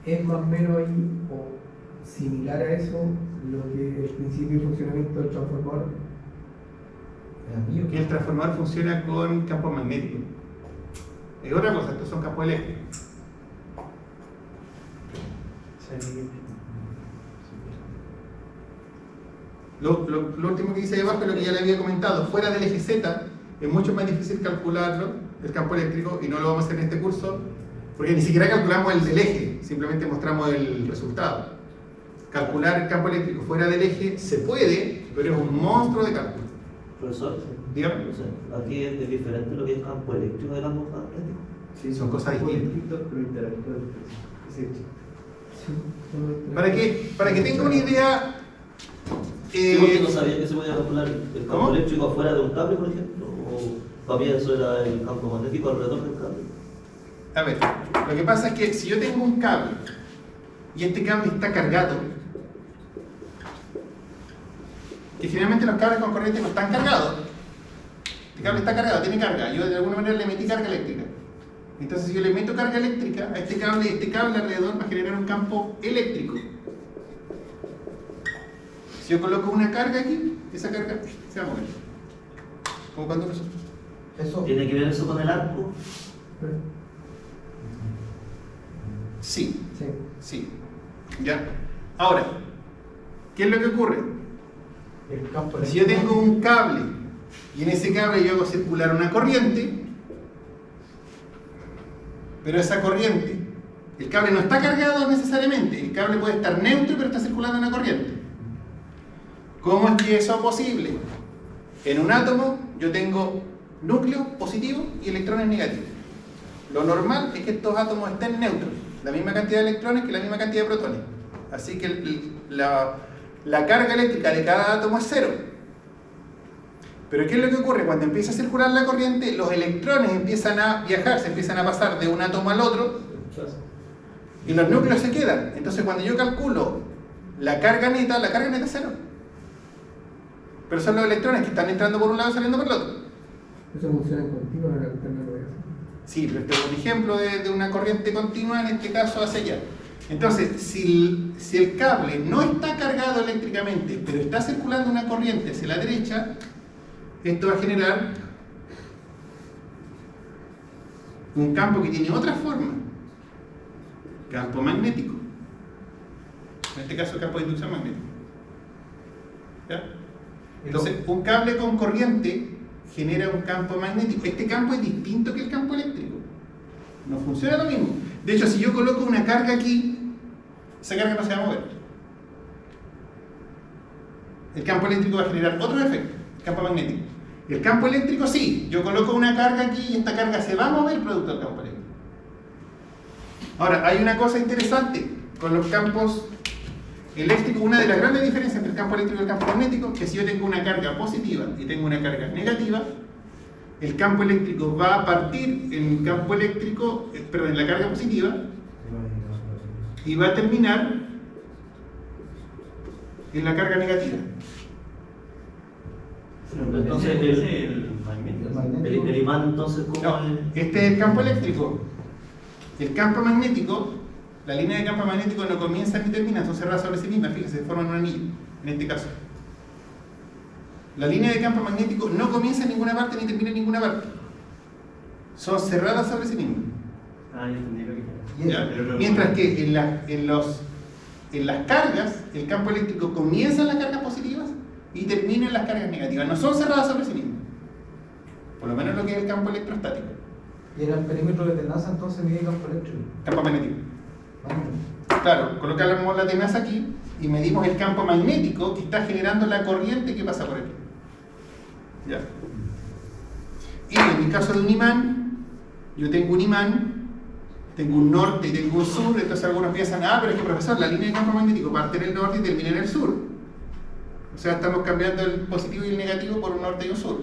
¿es más o menos ahí o similar a eso lo que es el principio de funcionamiento del transformador? Que el transformador funciona con campo magnético. Es otra cosa, estos son campos eléctricos. Lo último que dice ahí abajo es lo que ya le había comentado. Fuera del eje Z es mucho más difícil calcularlo, el campo eléctrico, y no lo vamos a hacer en este curso, porque ni siquiera calculamos el del eje, simplemente mostramos el resultado. Calcular el campo eléctrico fuera del eje se puede, pero es un monstruo de cálculo. Profesor, Dígame. aquí es diferente lo que es campo eléctrico de campo magnético. Sí, son cosas distintas. Pero interactúan. Sí, Para que tenga una idea, Sí, porque no sabía que se podía calcular el campo ¿cómo? eléctrico afuera de un cable, por ejemplo, o para mí eso era el campo magnético alrededor del cable. a ver, lo que pasa es que si yo tengo un cable y este cable está cargado, que generalmente los cables con corriente no están cargados, este cable está cargado, tiene carga, yo de alguna manera le metí carga eléctrica. Entonces si yo le meto carga eléctrica a este cable alrededor va a generar un campo eléctrico. Si yo coloco una carga aquí, esa carga se va a mover. ¿Cómo cuando nosotros? Eso. ¿Tiene que ver eso con el arco? Sí, Sí. sí. ¿Ya? Ahora, ¿qué es lo que ocurre? El campo Si yo tengo un cable y en ese cable yo hago circular una corriente, pero esa corriente, el cable no está cargado necesariamente, el cable puede estar neutro pero está circulando una corriente. ¿Cómo es que eso es posible? En un átomo yo tengo núcleo positivo y electrones negativos. Lo normal es que estos átomos estén neutros, la misma cantidad de electrones que la misma cantidad de protones. Así que la carga eléctrica de cada átomo es 0. Pero ¿qué es lo que ocurre? Cuando empieza a circular la corriente, los electrones empiezan a viajar, se empiezan a pasar de un átomo al otro y los núcleos se quedan. Entonces cuando yo calculo la carga neta es 0. Pero son los electrones que están entrando por un lado y saliendo por el otro. Eso funciona en continuo en la radiación. Sí, pero este es un ejemplo de una corriente continua, en este caso hacia allá. Entonces, si el cable no está cargado eléctricamente, pero está circulando una corriente hacia la derecha, esto va a generar un campo que tiene otra forma, campo magnético. En este caso, campo de inducción magnética. ¿Ya? Entonces, un cable con corriente genera un campo magnético. Este campo es distinto que el campo eléctrico. No funciona lo mismo. De hecho, si yo coloco una carga aquí, esa carga no se va a mover. El campo eléctrico va a generar otro efecto, el campo magnético. El campo eléctrico sí, yo coloco una carga aquí y esta carga se va a mover producto del campo eléctrico. Ahora, hay una cosa interesante con los campos eléctricos. Una de las grandes diferencias entre el campo eléctrico y el campo magnético es que si yo tengo una carga positiva y tengo una carga negativa, el campo eléctrico va a partir en el campo eléctrico, perdón, en la carga positiva y va a terminar en la carga negativa. Entonces el magnético. el imán entonces ¿cómo No, es? este es el campo eléctrico. El campo magnético, la línea de campo magnético no comienza ni termina, son cerradas sobre sí mismas, fíjense, forman un anillo, en este caso. La línea de campo magnético no comienza en ninguna parte ni termina en ninguna parte. Son cerradas sobre sí mismas. Ya entendí lo que ¿Ya? Pero Mientras que en las cargas, el campo eléctrico comienza en las cargas positivas y termina en las cargas negativas. No son cerradas sobre sí mismas. Por lo menos lo que es el campo electrostático. Y en el perímetro de tenaza entonces mide campo eléctrico. Campo magnético. Magnético. Claro, colocamos la tenaza aquí y medimos el campo magnético que está generando la corriente que pasa por aquí. ¿Ya? Y en el caso de un imán, yo tengo un imán, tengo un norte y tengo un sur, entonces algunos piensan, pero es que profesor, la línea de campo magnético parte en el norte y termina en el sur. O sea, estamos cambiando el positivo y el negativo por un norte y un sur.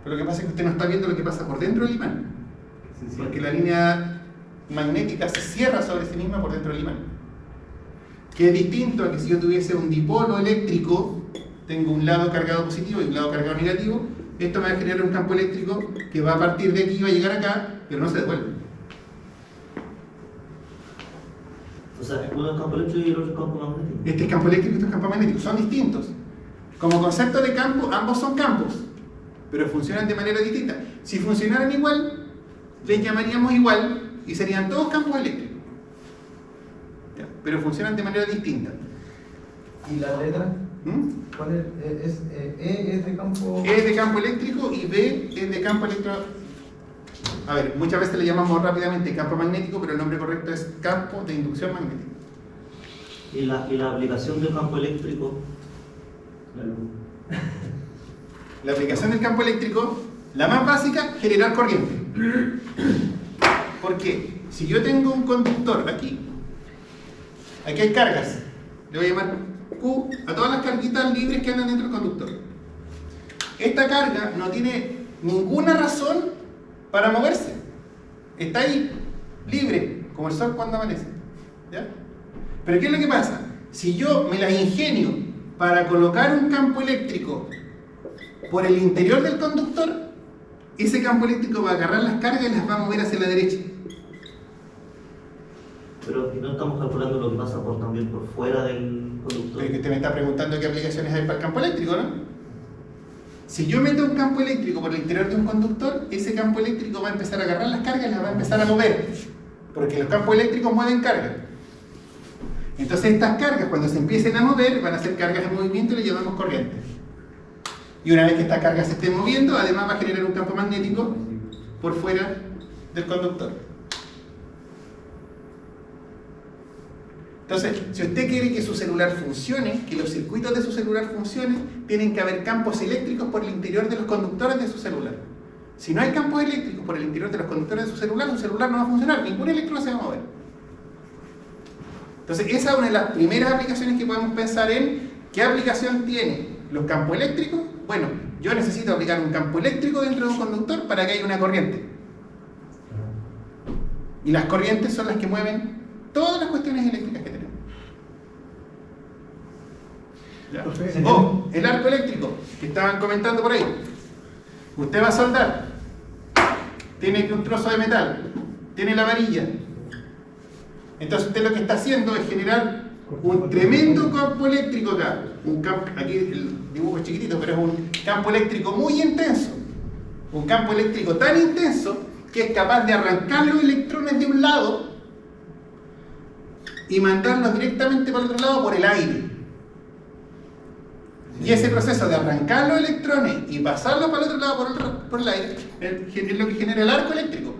Pero lo que pasa es que usted no está viendo lo que pasa por dentro del imán. Porque la línea magnética se cierra sobre sí misma por dentro del imán. Que es distinto a que si yo tuviese un dipolo eléctrico, tengo un lado cargado positivo y un lado cargado negativo, esto me va a generar un campo eléctrico que va a partir de aquí y va a llegar acá, pero no se devuelve. O sea, uno es campo eléctrico y el otro es campo magnético. Este es campo eléctrico y este es campo magnético, son distintos. Como concepto de campo, ambos son campos, pero funcionan de manera distinta. Si funcionaran igual, les llamaríamos igual y serían todos campos eléctricos. ¿Ya? Pero funcionan de manera distinta. ¿Y la letra? ¿Mm? ¿Cuál es? E es de campo. E es de campo eléctrico y B es de campo electro... A ver, muchas veces le llamamos rápidamente campo magnético, pero el nombre correcto es campo de inducción magnética. ¿Y la aplicación del campo eléctrico? La luz. La aplicación del campo eléctrico, la más básica, generar corriente. ¿Por qué? Si yo tengo un conductor aquí hay cargas, le voy a llamar Q a todas las carguitas libres que andan dentro del conductor. Esta carga no tiene ninguna razón para moverse. Está ahí, libre, como el sol cuando amanece. ¿Ya? Pero ¿qué es lo que pasa? Si yo me las ingenio para colocar un campo eléctrico por el interior del conductor, ese campo eléctrico va a agarrar las cargas y las va a mover hacia la derecha. Pero aquí no estamos calculando lo que pasa también por fuera del conductor. Pero que usted me está preguntando qué aplicaciones hay para el campo eléctrico, ¿no? Si yo meto un campo eléctrico por el interior de un conductor, ese campo eléctrico va a empezar a agarrar las cargas y las va a empezar a mover. Porque los campos eléctricos mueven cargas. Entonces estas cargas, cuando se empiecen a mover, van a ser cargas de movimiento y le llamamos corriente. Y una vez que estas cargas se estén moviendo, además va a generar un campo magnético por fuera del conductor. Entonces, si usted quiere que su celular funcione, que los circuitos de su celular funcionen, tienen que haber campos eléctricos por el interior de los conductores de su celular. Si no hay campos eléctricos por el interior de los conductores de su celular no va a funcionar, ningún electrón se va a mover. Entonces, esa es una de las primeras aplicaciones que podemos pensar en qué aplicación tiene los campos eléctricos. Bueno, yo necesito aplicar un campo eléctrico dentro de un conductor para que haya una corriente. Y las corrientes son las que mueven todas las cuestiones eléctricas que tenemos. ¿Ya? O el arco eléctrico, que estaban comentando por ahí. Usted va a soldar, tiene un trozo de metal, tiene la varilla. Entonces usted lo que está haciendo es generar un tremendo campo eléctrico acá. Aquí el dibujo es chiquitito, pero es un campo eléctrico muy intenso. Un campo eléctrico tan intenso que es capaz de arrancar los electrones de un lado y mandarlos directamente para el otro lado por el aire. Y ese proceso de arrancar los electrones y pasarlos para el otro lado por el aire es lo que genera el arco eléctrico.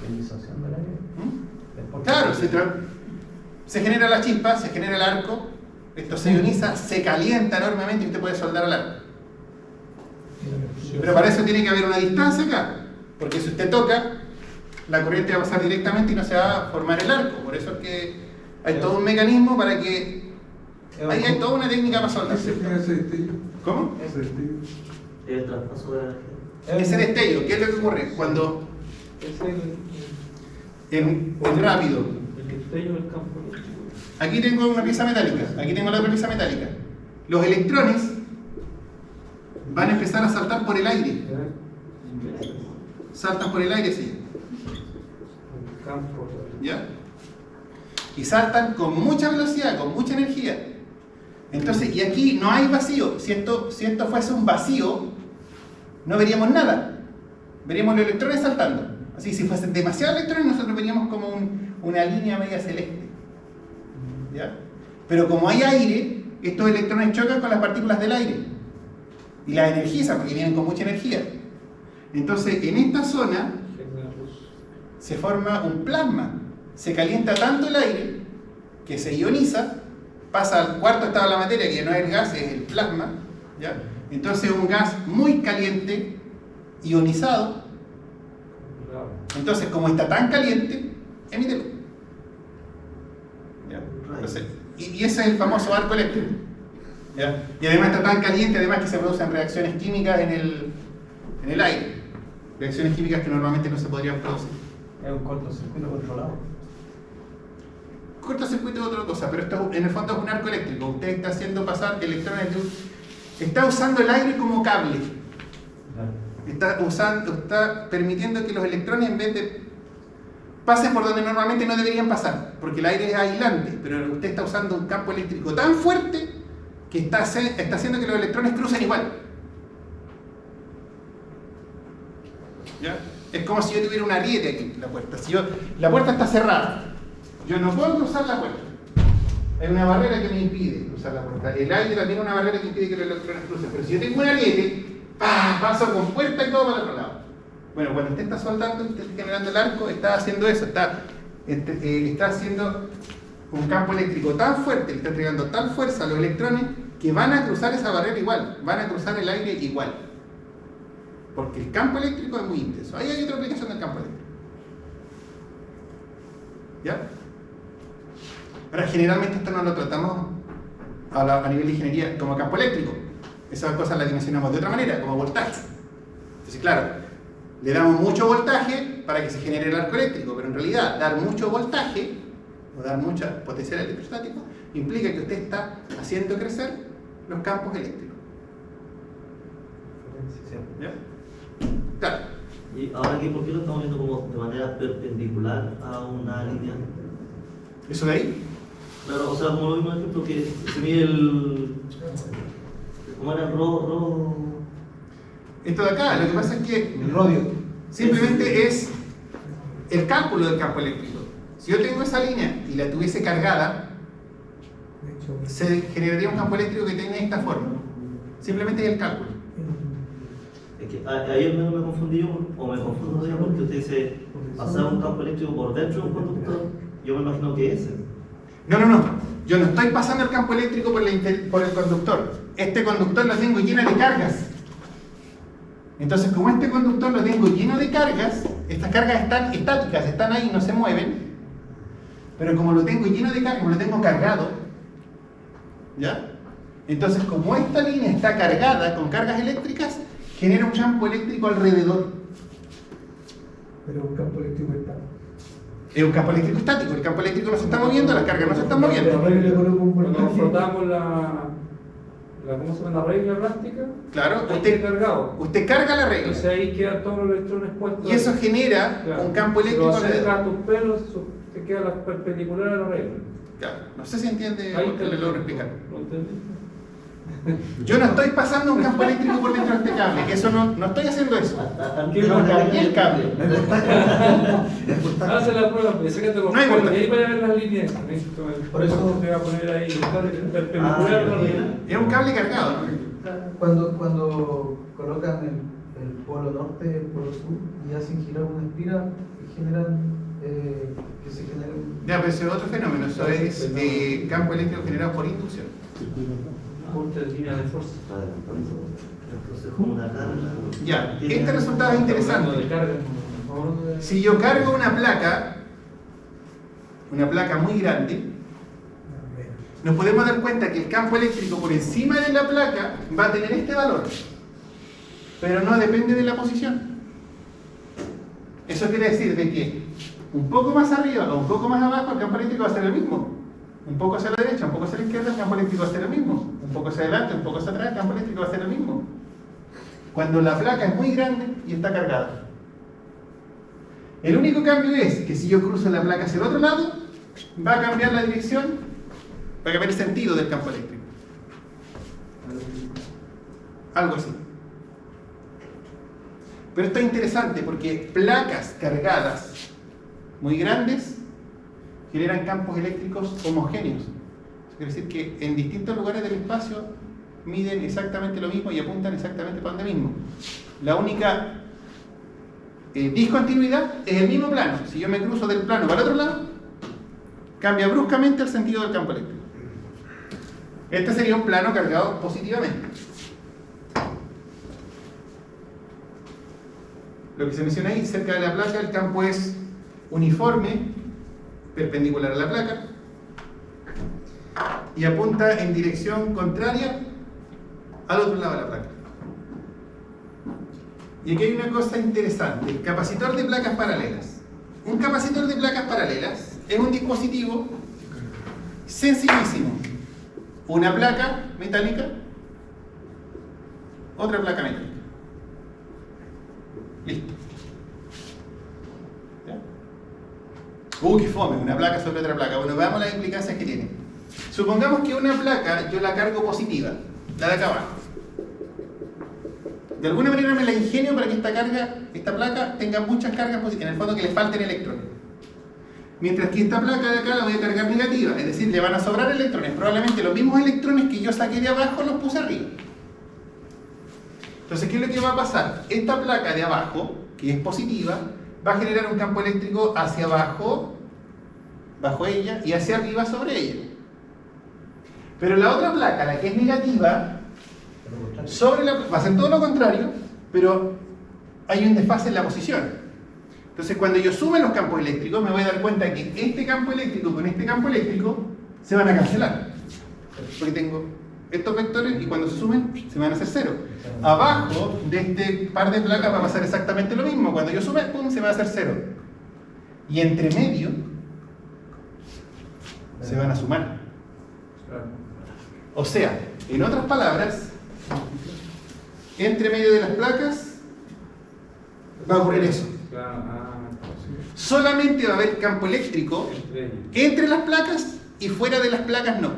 Ionización del aire. ¿Mm? Claro, se genera la chispa, se genera el arco, esto se ioniza, se calienta enormemente y usted puede soldar al arco. Pero para eso tiene que haber una distancia acá, porque si usted toca, la corriente va a pasar directamente y no se va a formar el arco. Por eso es que hay todo un mecanismo para que... Ahí hay toda una técnica para soldar. ¿Cómo? El traspaso de energía. Ese destello, ¿qué es lo que ocurre? Cuando en rápido, El destello del campo eléctrico. aquí tengo una pieza metálica, aquí tengo la otra pieza metálica. Los electrones van a empezar a saltar por el aire. Saltan por el aire, sí. ¿Ya? Y saltan con mucha velocidad, con mucha energía. Entonces, y aquí no hay vacío. Si esto fuese un vacío, no veríamos nada. Veríamos los electrones saltando. Así, si fuesen demasiados electrones, nosotros veríamos como una línea media celeste. ¿Ya? Pero como hay aire, estos electrones chocan con las partículas del aire y las energizan porque vienen con mucha energía. Entonces, en esta zona se forma un plasma. Se calienta tanto el aire que se ioniza, pasa al cuarto estado de la materia, que no es el gas, es el plasma, ¿ya? Entonces un gas muy caliente, ionizado. Entonces, como está tan caliente, emite luz. ¿Ya? Entonces, y ese es el famoso arco eléctrico. ¿Ya? Y además está tan caliente, además que se producen reacciones químicas en el aire. Reacciones químicas que normalmente no se podrían producir. Es un cortocircuito controlado. Cortocircuito es otra cosa, pero esto en el fondo es un arco eléctrico. Usted está haciendo pasar electrones de luz. Está usando el aire como cable. Está permitiendo que los electrones, en vez de pasen por donde normalmente no deberían pasar, porque el aire es aislante, pero usted está usando un campo eléctrico tan fuerte que está haciendo que los electrones crucen igual. ¿Ya? Es como si yo tuviera un ariete aquí en la puerta. La puerta está cerrada, yo no puedo cruzar la puerta. Hay una barrera que me impide cruzar la puerta. El aire también es una barrera que impide que los electrones crucen. Pero si yo tengo un ariete, paso con puerta y todo para el otro lado. Bueno, cuando usted está soldando, usted está generando el arco, está haciendo eso, está haciendo un campo eléctrico tan fuerte, le está entregando tal fuerza a los electrones que van a cruzar esa barrera igual, van a cruzar el aire igual. Porque el campo eléctrico es muy intenso. Ahí hay otra aplicación del campo eléctrico. ¿Ya? Ahora, generalmente esto no lo tratamos a nivel de ingeniería como campo eléctrico. Esas cosas las dimensionamos de otra manera, como voltaje. Entonces, claro, le damos mucho voltaje para que se genere el arco eléctrico, pero en realidad dar mucho voltaje o dar mucha potencial electrostático implica que usted está haciendo crecer los campos eléctricos. ¿Ya? Claro. Y ahora aquí, ¿por qué lo estamos viendo como de manera perpendicular a una línea? ¿Eso de ahí? Claro, o sea, como lo vimos, por ejemplo, que se mide el... ¿Cómo era el rho? Esto de acá, lo que pasa es que El rodio. simplemente es el cálculo del campo eléctrico. Si yo tengo esa línea y la tuviese cargada, De hecho, se generaría un campo eléctrico que tenga esta forma. Simplemente es el cálculo. Es que ahí al menos me confundí yo, o me confundo todavía, porque usted dice pasar un campo eléctrico por dentro de un conductor. Yo me imagino que ese. No. Yo no estoy pasando el campo eléctrico por el conductor. Este conductor lo tengo lleno de cargas. Entonces, como este conductor lo tengo lleno de cargas, estas cargas están estáticas, están ahí, no se mueven. Pero como lo tengo lleno de cargas, como lo tengo cargado, ¿ya? Entonces, como esta línea está cargada con cargas eléctricas, genera un campo eléctrico alrededor. pero un campo eléctrico está. Es un campo eléctrico estático, el campo eléctrico no se está moviendo, las cargas no se están moviendo. Pero le coloco un Cuando voltaje. frotamos ¿cómo se llama? La regla plástica, Claro, ahí está cargado. usted carga la regla. Entonces ahí quedan todos los electrones puestos. Y eso genera Claro. un campo eléctrico Si lo acercas alrededor. a tus pelos, te queda la perpendicular a la regla. Claro, no sé si entiende Ahí porque le logro explicar. ¿Lo entendí? Yo no estoy pasando un campo eléctrico por dentro de este cable, eso no estoy haciendo eso. ¿Qué Yo cargué el cable. Hace la prueba, pues, sácate los No hay pelos y voltaje. ahí vaya a ver las líneas. Por eso- te va a poner ahí perpendicular a la regla. Es un cable cargado, ¿no? Cuando colocan el polo norte y el polo sur y hacen girar una espiral, generan que se genere un Ya, pero ese es otro fenómeno, eso es campo eléctrico generado por inducción. Ponte línea de fuerza. Entonces, como una carga. Ya, este resultado es interesante. De carga, por favor. Si yo cargo una placa muy grande, nos podemos dar cuenta que el campo eléctrico por encima de la placa va a tener este valor, pero no depende de la posición. Eso quiere decir de que un poco más arriba o un poco más abajo el campo eléctrico va a ser el mismo. Un poco hacia la derecha, un poco hacia la izquierda, el campo eléctrico va a ser el mismo. Un poco hacia adelante, un poco hacia atrás, el campo eléctrico va a ser el mismo. Cuando la placa es muy grande y está cargada. El único cambio es que si yo cruzo la placa hacia el otro lado, va a cambiar la dirección, va a cambiar el sentido del campo eléctrico. Algo así. Pero esto es interesante porque placas cargadas muy grandes generan campos eléctricos homogéneos. Eso quiere decir que en distintos lugares del espacio miden exactamente lo mismo y apuntan exactamente para donde mismo. La única discontinuidad es el mismo plano. Si yo me cruzo del plano para el otro lado, cambia bruscamente el sentido del campo eléctrico. Este sería un plano cargado positivamente. Lo que se menciona ahí, cerca de la placa, el campo es uniforme, perpendicular a la placa, y apunta en dirección contraria al otro lado de la placa. Y aquí hay una cosa interesante, el capacitor de placas paralelas. Un capacitor de placas paralelas es un dispositivo sencillísimo. Una placa metálica, otra placa metálica. Listo. ¿Ya? Qué fome, una placa sobre otra placa. Bueno, veamos las implicancias que tiene. Supongamos que una placa yo la cargo positiva, la de acá abajo. De alguna manera me la ingenio para que esta placa tenga muchas cargas positivas, en el fondo que le falten electrones. Mientras que esta placa de acá la voy a cargar negativa, es decir, le van a sobrar electrones. Probablemente los mismos electrones que yo saqué de abajo los puse arriba. Entonces, ¿qué es lo que va a pasar? Esta placa de abajo, que es positiva, va a generar un campo eléctrico hacia abajo, bajo ella, y hacia arriba sobre ella. Pero la otra placa, la que es negativa, va a ser todo lo contrario, pero hay un desfase en la posición. Entonces, cuando yo sume los campos eléctricos, me voy a dar cuenta que este campo eléctrico con este campo eléctrico se van a cancelar. Porque tengo estos vectores y cuando se sumen, se van a hacer cero. Abajo de este par de placas va a pasar exactamente lo mismo. Cuando yo sume, ¡pum!, se va a hacer cero. Y entre medio, se van a sumar. O sea, en otras palabras, entre medio de las placas va a ocurrir eso. Solamente va a haber campo eléctrico entre las placas y fuera de las placas no.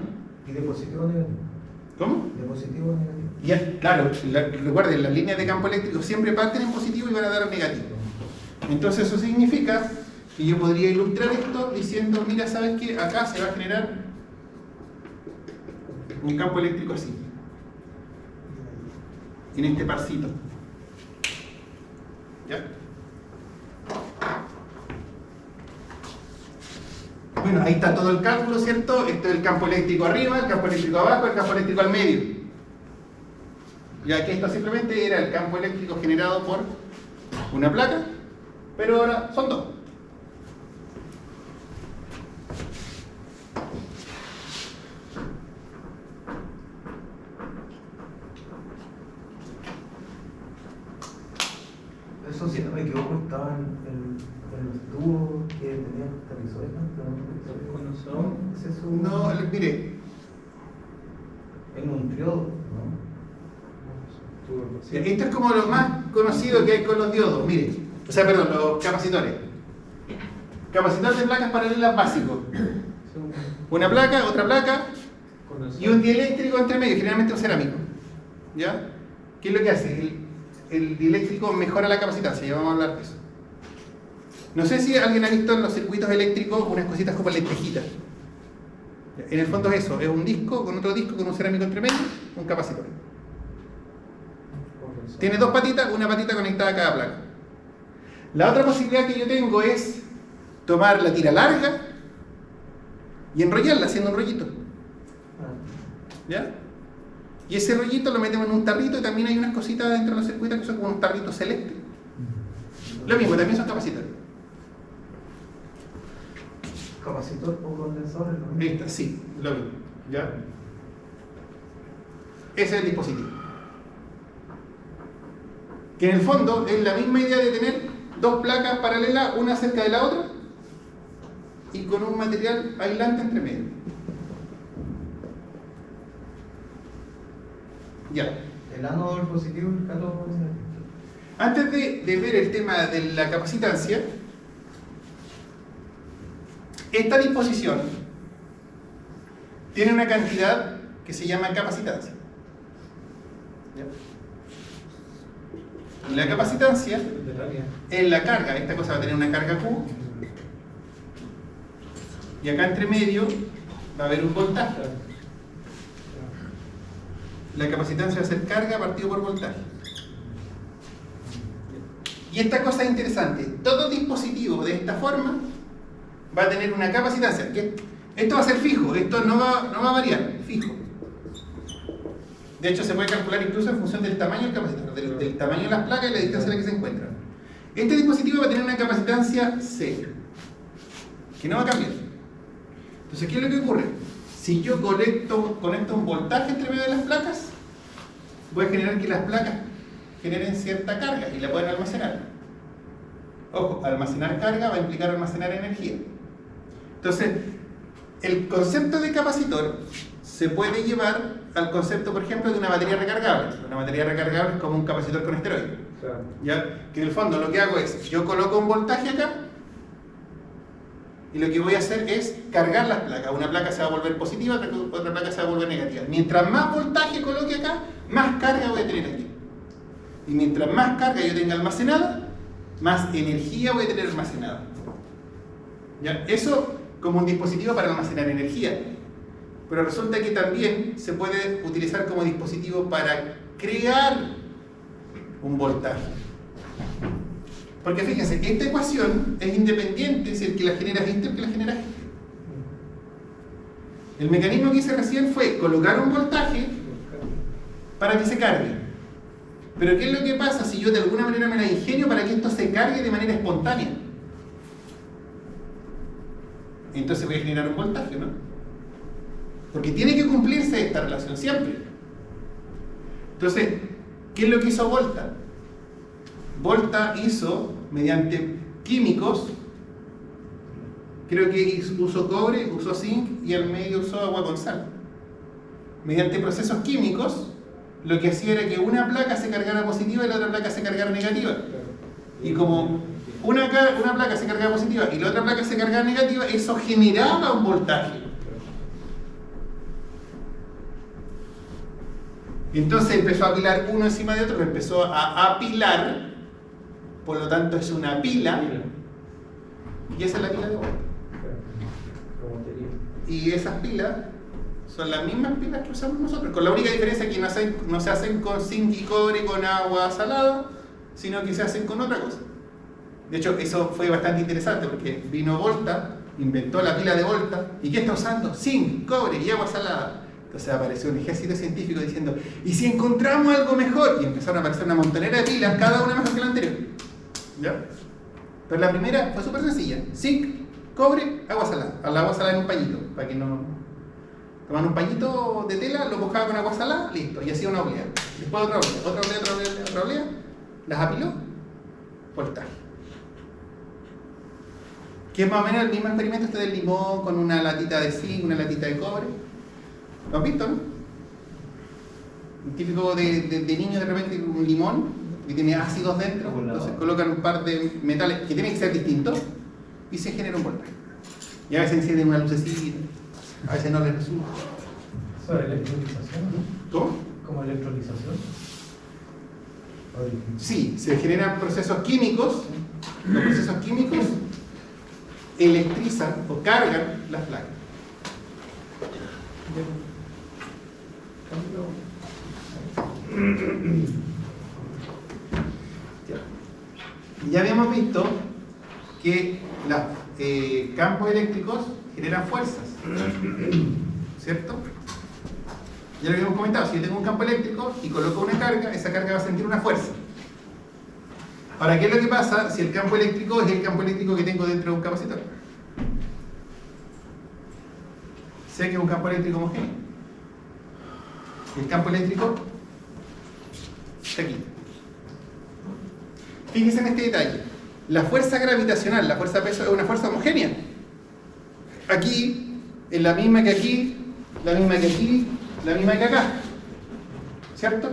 ¿Y de positivo o negativo? ¿Cómo? ¿De positivo o negativo? Ya, claro, recuerden, las líneas de campo eléctrico siempre parten en positivo y van a dar en negativo. Entonces eso significa que yo podría ilustrar esto diciendo, mira, ¿sabes qué? Acá se va a generar un campo eléctrico así, en este parcito. ¿Ya? Bueno, ahí está todo el cálculo, ¿cierto? Esto es el campo eléctrico arriba, el campo eléctrico abajo, el campo eléctrico al medio. Ya que esto simplemente era el campo eléctrico generado por una placa, pero ahora son dos. Eso, si no me equivoco, estaba en los tubos que tenían televisores, ¿no? ¿Es eso? No, mire, En un triodo, ¿no? esto es como lo más conocido que hay con los diodos, mire, o sea, perdón, los capacitores. Capacitor de placas paralelas básico. Una placa, otra placa y un dieléctrico entre medio, generalmente un cerámico. ¿Ya? ¿Qué es lo que hace? El dieléctrico mejora la capacitancia, ya vamos a hablar de eso. No sé si alguien ha visto en los circuitos eléctricos unas cositas como lentejitas. En el fondo es eso, es un disco con otro disco con un cerámico entre medio, un capacitor. Tiene dos patitas, una patita conectada a cada placa. La otra posibilidad que yo tengo es tomar la tira larga y enrollarla haciendo un rollito. ¿Ya? Y ese rollito lo metemos en un tarrito y también hay unas cositas dentro de los circuitos que son como unos tarritos celestes. Lo mismo, también son capacitores. ¿Capacitor o condensador? ¿No? Esta, sí, lo mismo. ¿Ya? Ese es el dispositivo. Que en el fondo es la misma idea de tener dos placas paralelas, una cerca de la otra, y con un material aislante entre medio. Ya. El ánodo del positivo y el cátodo del negativo. Antes de ver el tema de la capacitancia, esta disposición tiene una cantidad que se llama capacitancia. ¿Ya? La capacitancia es la carga, esta cosa va a tener una carga Q, y acá entre medio va a haber un voltaje. La capacitancia va a ser carga partido por voltaje. Y esta cosa es interesante. Todo dispositivo de esta forma va a tener una capacitancia. Esto va a ser fijo, esto no va a variar, fijo. De hecho, se puede calcular incluso en función del tamaño del capacitor, del tamaño de las placas y la distancia en la que se encuentran. Este dispositivo va a tener una capacitancia C, que no va a cambiar. Entonces, ¿qué es lo que ocurre? Si yo conecto un voltaje entre medio de las placas, voy a generar que las placas generen cierta carga y la pueden almacenar. Ojo, almacenar carga va a implicar almacenar energía. Entonces, el concepto de capacitor se puede llevar al concepto, por ejemplo, de una batería recargable. Una batería recargable es como un capacitor con esteroide. ¿Ya? Que en el fondo lo que hago es, yo coloco un voltaje acá y lo que voy a hacer es cargar las placas. Una placa se va a volver positiva, otra placa se va a volver negativa. Mientras más voltaje coloque acá, más carga voy a tener aquí. Y mientras más carga yo tenga almacenada, más energía voy a tener almacenada. ¿Ya? Eso como un dispositivo para almacenar energía. Pero resulta que también se puede utilizar como dispositivo para crear un voltaje. Porque fíjense, esta ecuación es independiente si el que la genera es este o el que la genera es este. El mecanismo que hice recién fue colocar un voltaje para que se cargue. Pero ¿qué es lo que pasa si yo de alguna manera me la ingenio para que esto se cargue de manera espontánea? Entonces voy a generar un voltaje, ¿no? Porque tiene que cumplirse esta relación siempre. Entonces, ¿qué es lo que hizo Volta? Volta hizo, mediante químicos, creo que usó cobre, usó zinc y al medio usó agua con sal. Mediante procesos químicos, lo que hacía era que una placa se cargara positiva y la otra placa se cargara negativa. Y como una placa se cargaba positiva y la otra placa se cargaba negativa, eso generaba un voltaje. Entonces empezó a apilar uno encima de otro, lo empezó a apilar, por lo tanto es una pila, y esa es la pila de Volta. Y esas pilas son las mismas pilas que usamos nosotros, con la única diferencia que no se hacen con zinc y cobre con agua salada, sino que se hacen con otra cosa. De hecho, eso fue bastante interesante porque vino Volta, inventó la pila de Volta, ¿y qué está usando? Zinc, cobre y agua salada. Entonces apareció un ejército científico diciendo, ¿y si encontramos algo mejor? Y empezaron a aparecer una montonera de pilas, cada una mejor que la anterior. ¿Ya? Pero la primera fue súper sencilla. Zinc, cobre, agua salada. Al agua salada en un pañito, para que no... Tomaban un pañito de tela, lo mojaban con agua salada, listo, y hacía una oblea. Después otra oblea, las apiló, voltaje. Que es más o menos el mismo experimento este del limón con una latita de zinc, una latita de cobre. ¿Lo has visto, no? Un típico de niño de repente un limón y tiene ácidos dentro, entonces colocan un par de metales que tienen que ser distintos y se genera un voltaje. Y a veces encienden una lucecita, a veces no les resulta. ¿Eso es electrolización? ¿Cómo? ¿Como electrolización? Sí, se generan procesos químicos. Los procesos químicos electrizan o cargan las placas. Ya habíamos visto que los campos eléctricos generan fuerzas, ¿cierto? Ya lo habíamos comentado, si yo tengo un campo eléctrico y coloco una carga, esa carga va a sentir una fuerza. Ahora, ¿qué es lo que pasa si el campo eléctrico es el campo eléctrico que tengo dentro de un capacitor? Sé que es un campo eléctrico homogéneo. El campo eléctrico está aquí. Fíjense en este detalle. La fuerza gravitacional, la fuerza peso, es una fuerza homogénea. Aquí es la misma que aquí, la misma que aquí, la misma que acá. ¿Cierto?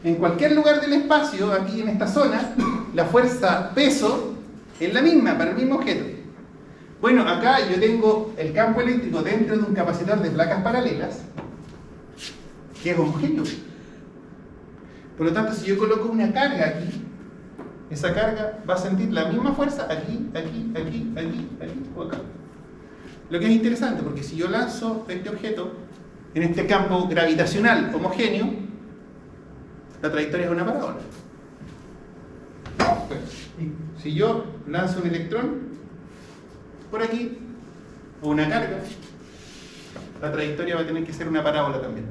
En cualquier lugar del espacio, aquí en esta zona, la fuerza peso es la misma para el mismo objeto. Bueno, acá yo tengo el campo eléctrico dentro de un capacitor de placas paralelas que es homogéneo. Por lo tanto, si yo coloco una carga aquí, esa carga va a sentir la misma fuerza aquí, aquí, aquí, aquí, aquí o acá. Lo que es interesante, porque si yo lanzo este objeto en este campo gravitacional homogéneo, la trayectoria es una parábola. Bueno, si yo lanzo un electrón por aquí, o una carga, la trayectoria va a tener que ser una parábola también.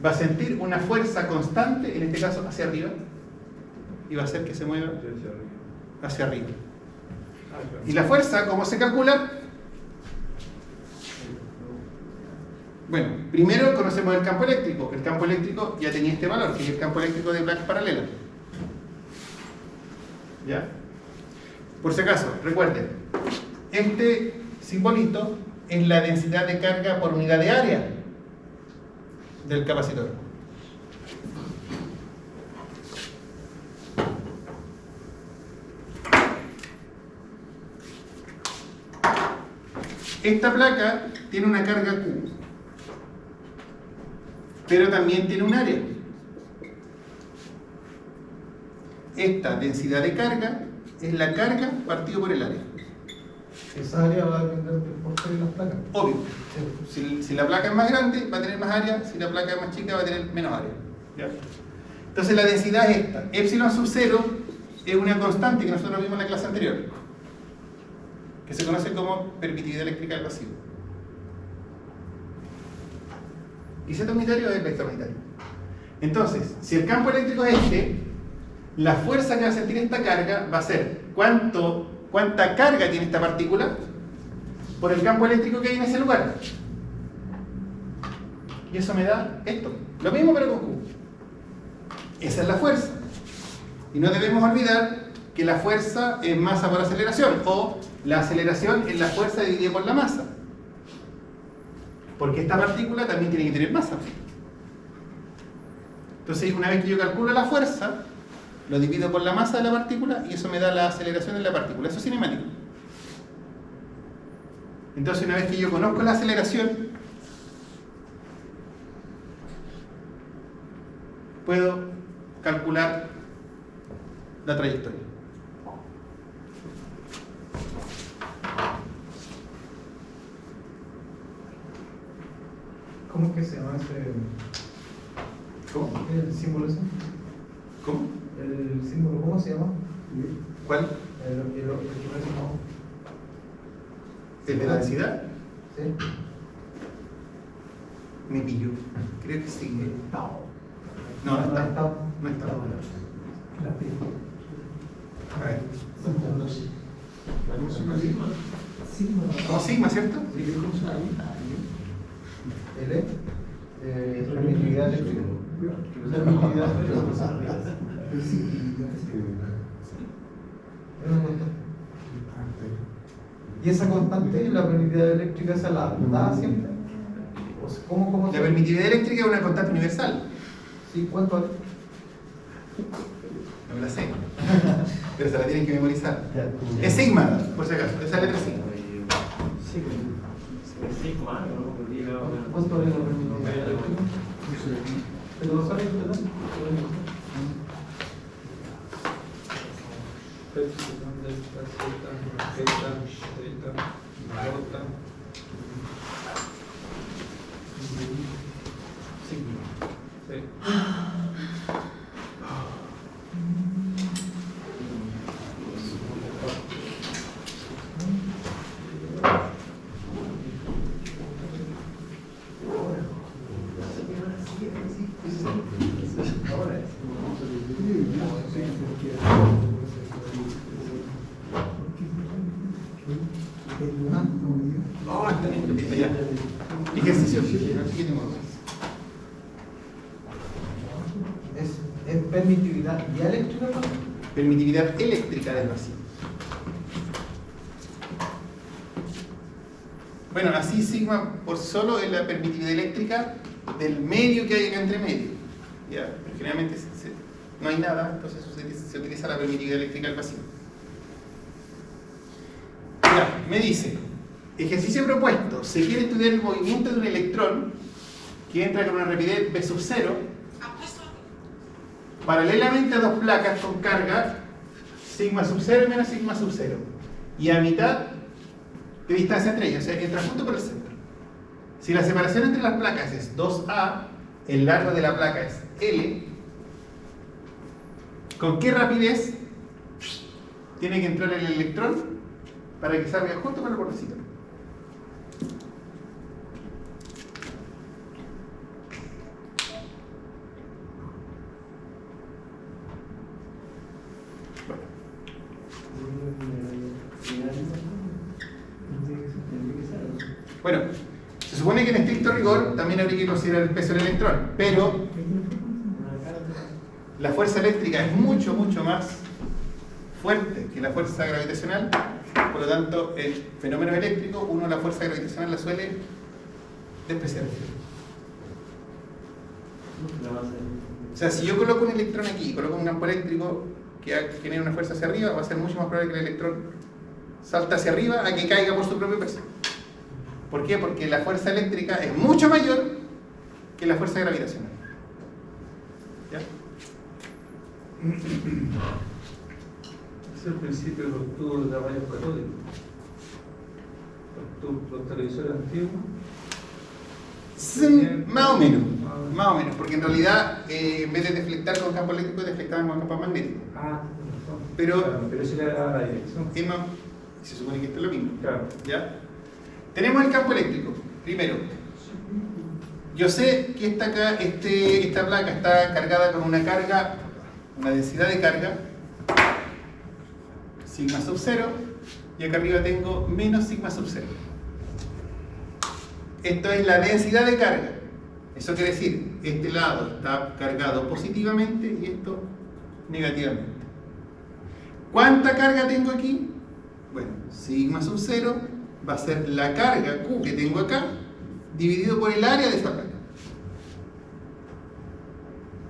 Va a sentir una fuerza constante, en este caso hacia arriba, y va a hacer que se mueva hacia arriba. Y la fuerza, ¿cómo se calcula? Bueno, primero conocemos el campo eléctrico. El campo eléctrico ya tenía este valor, que es el campo eléctrico de placas paralelas. ¿Ya? Por si acaso, recuerden, este simbolito es la densidad de carga por unidad de área del capacitor. Esta placa tiene una carga Q, pero también tiene un área. Esta densidad de carga es la carga partido por el área. Esa área va a depender del porte de las placas. Obvio. Si la placa es más grande, va a tener más área. Si la placa es más chica, va a tener menos área. ¿Ya? Entonces la densidad es esta. Epsilon sub 0 es una constante que nosotros vimos en la clase anterior, que se conoce como permitividad eléctrica del vacío. Y Z unitario es vector unitario. Entonces, si el campo eléctrico es este, la fuerza que va a sentir esta carga va a ser cuánta carga tiene esta partícula por el campo eléctrico que hay en ese lugar. Y eso me da esto. Lo mismo pero con Q. Esa es la fuerza. Y no debemos olvidar que la fuerza es masa por aceleración, o la aceleración es la fuerza dividida por la masa. Porque esta partícula también tiene que tener masa. Entonces, una vez que yo calculo la fuerza, lo divido por la masa de la partícula y eso me da la aceleración de la partícula. Eso es cinemático. Entonces, una vez que yo conozco la aceleración, puedo calcular la trayectoria. ¿Cómo es que se llama ese? ¿Cómo? ¿El símbolo ese? ¿Cómo? ¿El símbolo cómo se llama? ¿Cuál? El que parece como... ¿El de la densidad? ¿Sí? Me pillo. Creo que sí. Tau. No, no está. Tau. No está. La P. A ver. Sigma. Como sigma, ¿cierto? L. Permitividad eléctrica. Permitividad eléctrica. Es una constante. ¿Y esa constante, la permitividad eléctrica, esa la da siempre? O sea, ¿cómo La se- permitividad eléctrica es una constante universal. Sí, ¿cuánto es? No me la sé. Pero se la tienen que memorizar. Es sigma, por si acaso. Esa es la letra sigma. Sigma, ¿no? Porque diga, ¿Cuánto es la permitividad eléctrica? ¿Pero lo sabes, verdad? Oh, está bien. Listo, ya. Ejercicio. Aquí tengo dos. ¿Es permitividad dialéctrica? ¿No? Permitividad eléctrica del vacío. Bueno, así sigma por solo es la permitividad eléctrica del medio que hay acá entre medio. ¿Ya? Pero generalmente no hay nada, entonces se utiliza la permitividad eléctrica del vacío. Ya, me dice, ejercicio propuesto, se quiere estudiar el movimiento de un electrón que entra con una rapidez v sub 0 paralelamente a dos placas con carga sigma sub 0 y menos sigma sub 0 y a mitad de distancia entre ellas, o sea, entra justo por el centro. Si la separación entre las placas es 2A, el largo de la placa es L, ¿Con qué rapidez tiene que entrar el electrón para que salga justo con el bordecito? Bueno, se supone que en estricto rigor también habría que considerar el peso del electrón, pero la fuerza eléctrica es mucho más fuerte que la fuerza gravitacional. Por lo tanto, en fenómenos eléctricos, uno la fuerza gravitacional la suele despreciar. O sea, si yo coloco un electrón aquí y coloco un campo eléctrico que genera una fuerza hacia arriba, va a ser mucho más probable que el electrón salte hacia arriba a que caiga por su propio peso. ¿Por qué? Porque la fuerza eléctrica es mucho mayor que la fuerza gravitacional. ¿Ya? Es el principio de los tubos de rayos catódicos. Los televisores antiguos. Sí, más o menos, porque en realidad en vez de deflectar con campo eléctrico, deflectaban con campo magnético. Pero eso ya era la dirección. Se supone que esto es lo mismo. Claro. ¿Ya? Tenemos el campo eléctrico. Primero, yo sé que esta placa está cargada con una carga, una densidad de carga, sigma sub 0, y acá arriba tengo menos sigma sub 0. Esto es la densidad de carga. Eso quiere decir, este lado está cargado positivamente y esto negativamente. ¿Cuánta carga tengo aquí? Bueno, sigma sub 0 va a ser la carga Q que tengo acá dividido por el área de esta placa.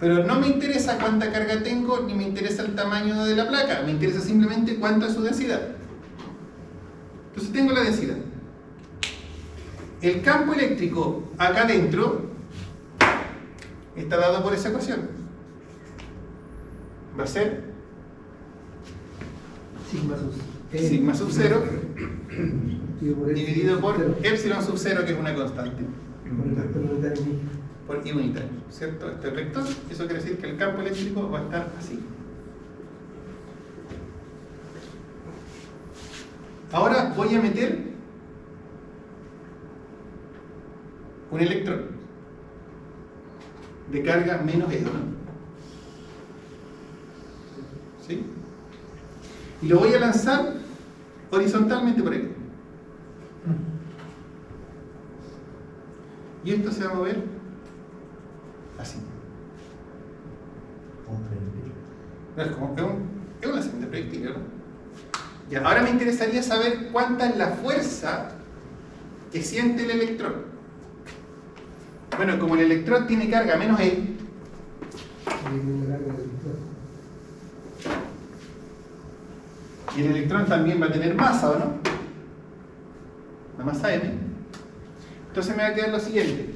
Pero no me interesa cuánta carga tengo ni me interesa el tamaño de la placa, me interesa simplemente cuánto es su densidad. Entonces tengo la densidad. El campo eléctrico acá adentro está dado por esa ecuación. Va a ser sigma sub 0 dividido por epsilon sub 0, que es una constante, por I unitario, ¿cierto? Este vector, eso quiere decir que el campo eléctrico va a estar así. Ahora voy a meter un electrón de carga menos E, ¿no? ¿Sí? Y lo voy a lanzar horizontalmente por aquí. Y esto se va a mover así. No, es un lanzamiento de proyectil, ¿no? Ya, ahora me interesaría saber cuánta es la fuerza que siente el electrón. Bueno, como el electrón tiene carga menos E, y el electrón también va a tener masa, ¿o no? La masa M. Entonces me va a quedar lo siguiente.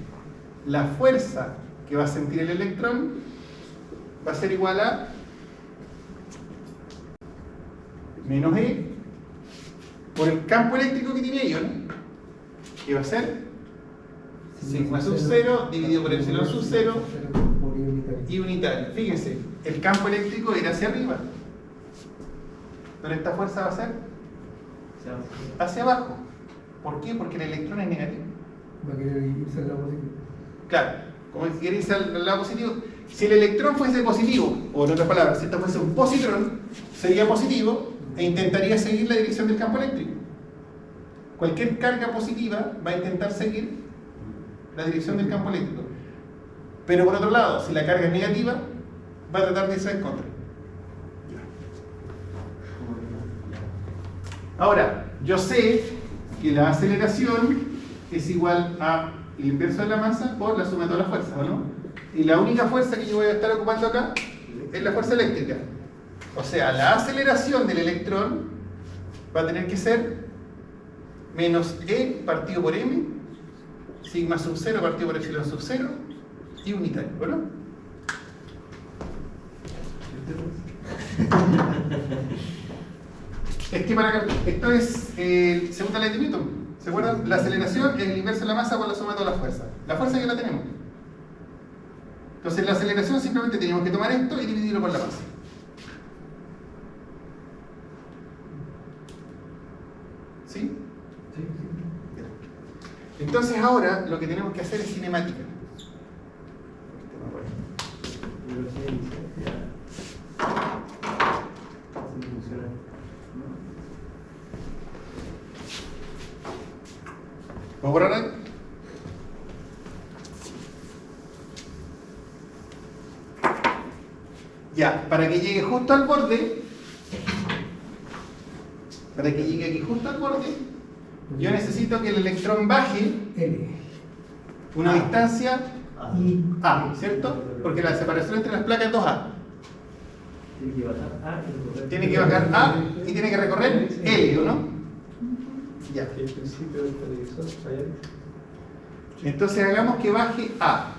La fuerza que va a sentir el electrón va a ser igual a menos E por el campo eléctrico que tiene ello, ¿no? Que va a ser sigma sub 0 dividido por epsilon sub 0 y unitario. Fíjense, el campo eléctrico era hacia arriba, pero esta fuerza va a ser hacia abajo. ¿Por qué? Porque el electrón es negativo. Va a querer irse al lado positivo. Claro, como quiere irse al lado positivo. Si el electrón fuese positivo, o en otras palabras, si esto fuese un positrón, sería positivo e intentaría seguir la dirección del campo eléctrico. Cualquier carga positiva va a intentar seguir la dirección del campo eléctrico. Pero por otro lado, si la carga es negativa, va a tratar de irse en contra. Ahora, yo sé que la aceleración es igual a el inverso de la masa por la suma de todas las fuerzas, ¿o no? Y la única fuerza que yo voy a estar ocupando acá es la fuerza eléctrica. O sea, la aceleración del electrón va a tener que ser menos E partido por M, sigma sub 0 partido por epsilon sub 0 y unitario, ¿no? Es que esto es segunda ley de Newton. ¿Se acuerdan? La aceleración es el inverso de la masa por la suma de todas las fuerzas. La fuerza ya la tenemos. Entonces la aceleración simplemente tenemos que tomar esto y dividirlo por la masa. ¿Sí? Sí, Entonces ahora lo que tenemos que hacer es cinemática. Velocidad inicial, ya. Así funciona. ¿Puedo borrar ahí? Ya, para que llegue justo al borde, para que llegue aquí justo al borde, yo necesito que el electrón baje L. una distancia Y A, ¿cierto? Porque la separación entre las placas es 2A. Tiene que bajar A y recorrer. Tiene que bajar A y tiene que recorrer L, ¿o no? Ya. El principio del televisor, allá. Entonces hagamos que baje A.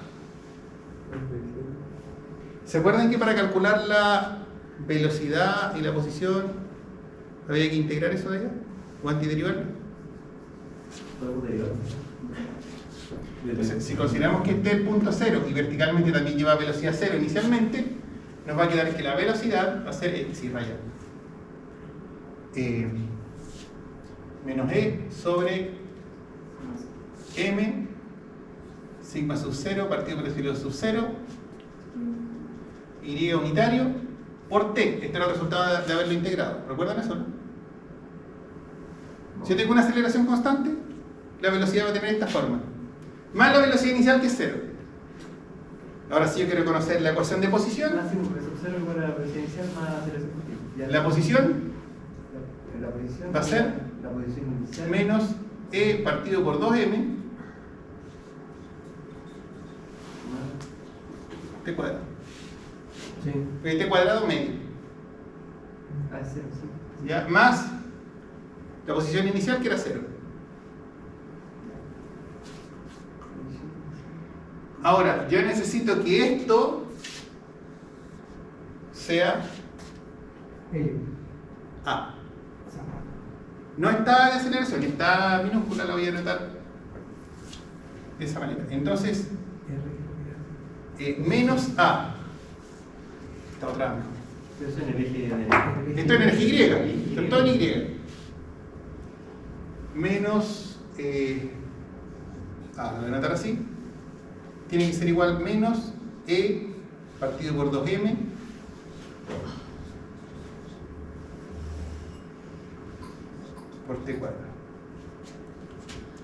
¿Se acuerdan que para calcular la velocidad y la posición había que integrar eso de allá? ¿O antiderivarlo? Podemos derivar. Entonces, si consideramos que este es el punto cero y verticalmente también lleva velocidad cero inicialmente, nos va a quedar que la velocidad va a ser x raya menos e sobre m sigma sub 0 partido por epsilon sub 0 y unitario por t. Este era el resultado de haberlo integrado. ¿Recuerdan eso? No? Si yo tengo una aceleración constante, la velocidad va a tener esta forma. Más la velocidad inicial que es 0. Ahora sí yo quiero conocer la ecuación de posición. Máximo que se observa igual a la velocidad inicial más aceleración continua. Ya. La posición La posición va a ser la posición inicial menos e partido por 2m t cuadrado. sí. T cuadrado medio. A es 0, sí. ¿Ya? Más la posición inicial que era 0. Ahora, yo necesito que esto sea L. A. No está de aceleración, está minúscula, la voy a anotar de esa manera. Entonces, menos A. Esta otra mejor. Pero eso en el eje de... Esto es energía Y. Esto es todo en Y. Menos lo voy a anotar así. Tiene que ser igual menos E partido por 2M por T cuadrado.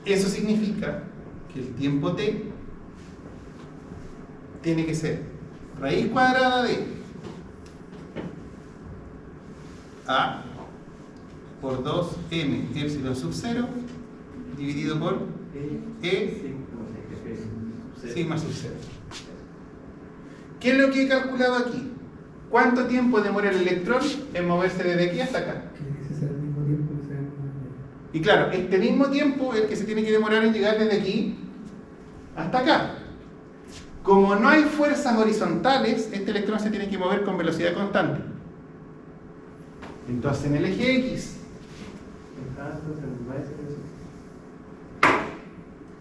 Eso significa que el tiempo T tiene que ser raíz cuadrada de A por 2M epsilon sub 0 dividido por E sigma sub 0. ¿Qué es lo que he calculado aquí? ¿Cuánto tiempo demora el electrón en moverse desde aquí hasta acá? Que ese sea el mismo tiempo que sea. Y claro, este mismo tiempo es el que se tiene que demorar en llegar desde aquí hasta acá. Como no hay fuerzas horizontales, este electrón se tiene que mover con velocidad constante. Entonces en el eje X,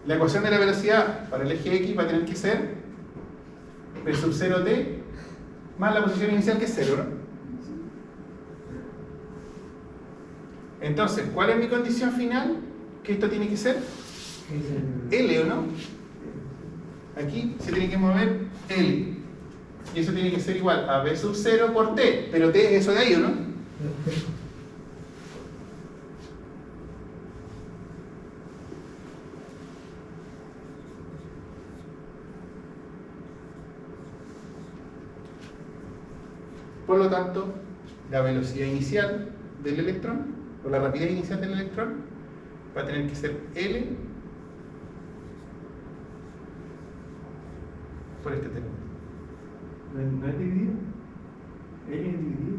la ecuación de la velocidad para el eje X va a tener que ser P sub 0t más la posición inicial que es 0, ¿no? Entonces, ¿cuál es mi condición final? Que esto tiene que ser L, ¿o no? Aquí se tiene que mover L. Y eso tiene que ser igual a B sub 0 por T. Pero T es eso de ahí, ¿o no? Por lo tanto, la velocidad inicial del electrón, o la rapidez inicial del electrón, va a tener que ser L por este término. ¿No es dividido? ¿L es dividido?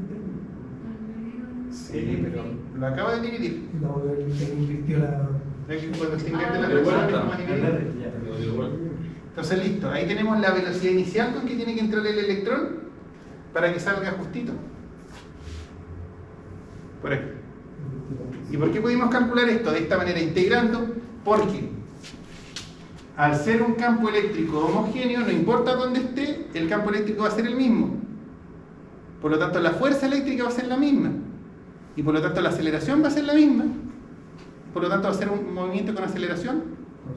Sí, pero lo acaba de dividir. No, que invirtió la. Cuando se invierte la Pero igual velocidad, está. vamos a dividir. Entonces, listo. Ahí tenemos la velocidad inicial con que tiene que entrar el electrón para que salga justito. Por aquí. ¿Y por qué pudimos calcular esto de esta manera, integrando? Porque al ser un campo eléctrico homogéneo, no importa dónde esté, el campo eléctrico va a ser el mismo. Por lo tanto, la fuerza eléctrica va a ser la misma. Y por lo tanto, la aceleración va a ser la misma. por lo tanto va a ser un movimiento con aceleración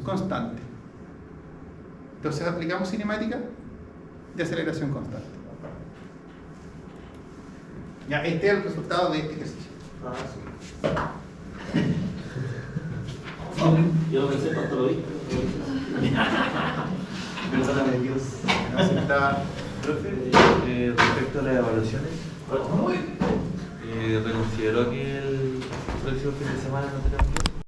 constante. Entonces aplicamos cinemática de aceleración constante. Ya, este es el resultado de este ejercicio. Ah, sí. Yo lo pensé cuando lo vi. Perdóname, Dios. Aceptaba. Profe, respecto a las evaluaciones, reconsideró que el próximo fin de semana no tenemos que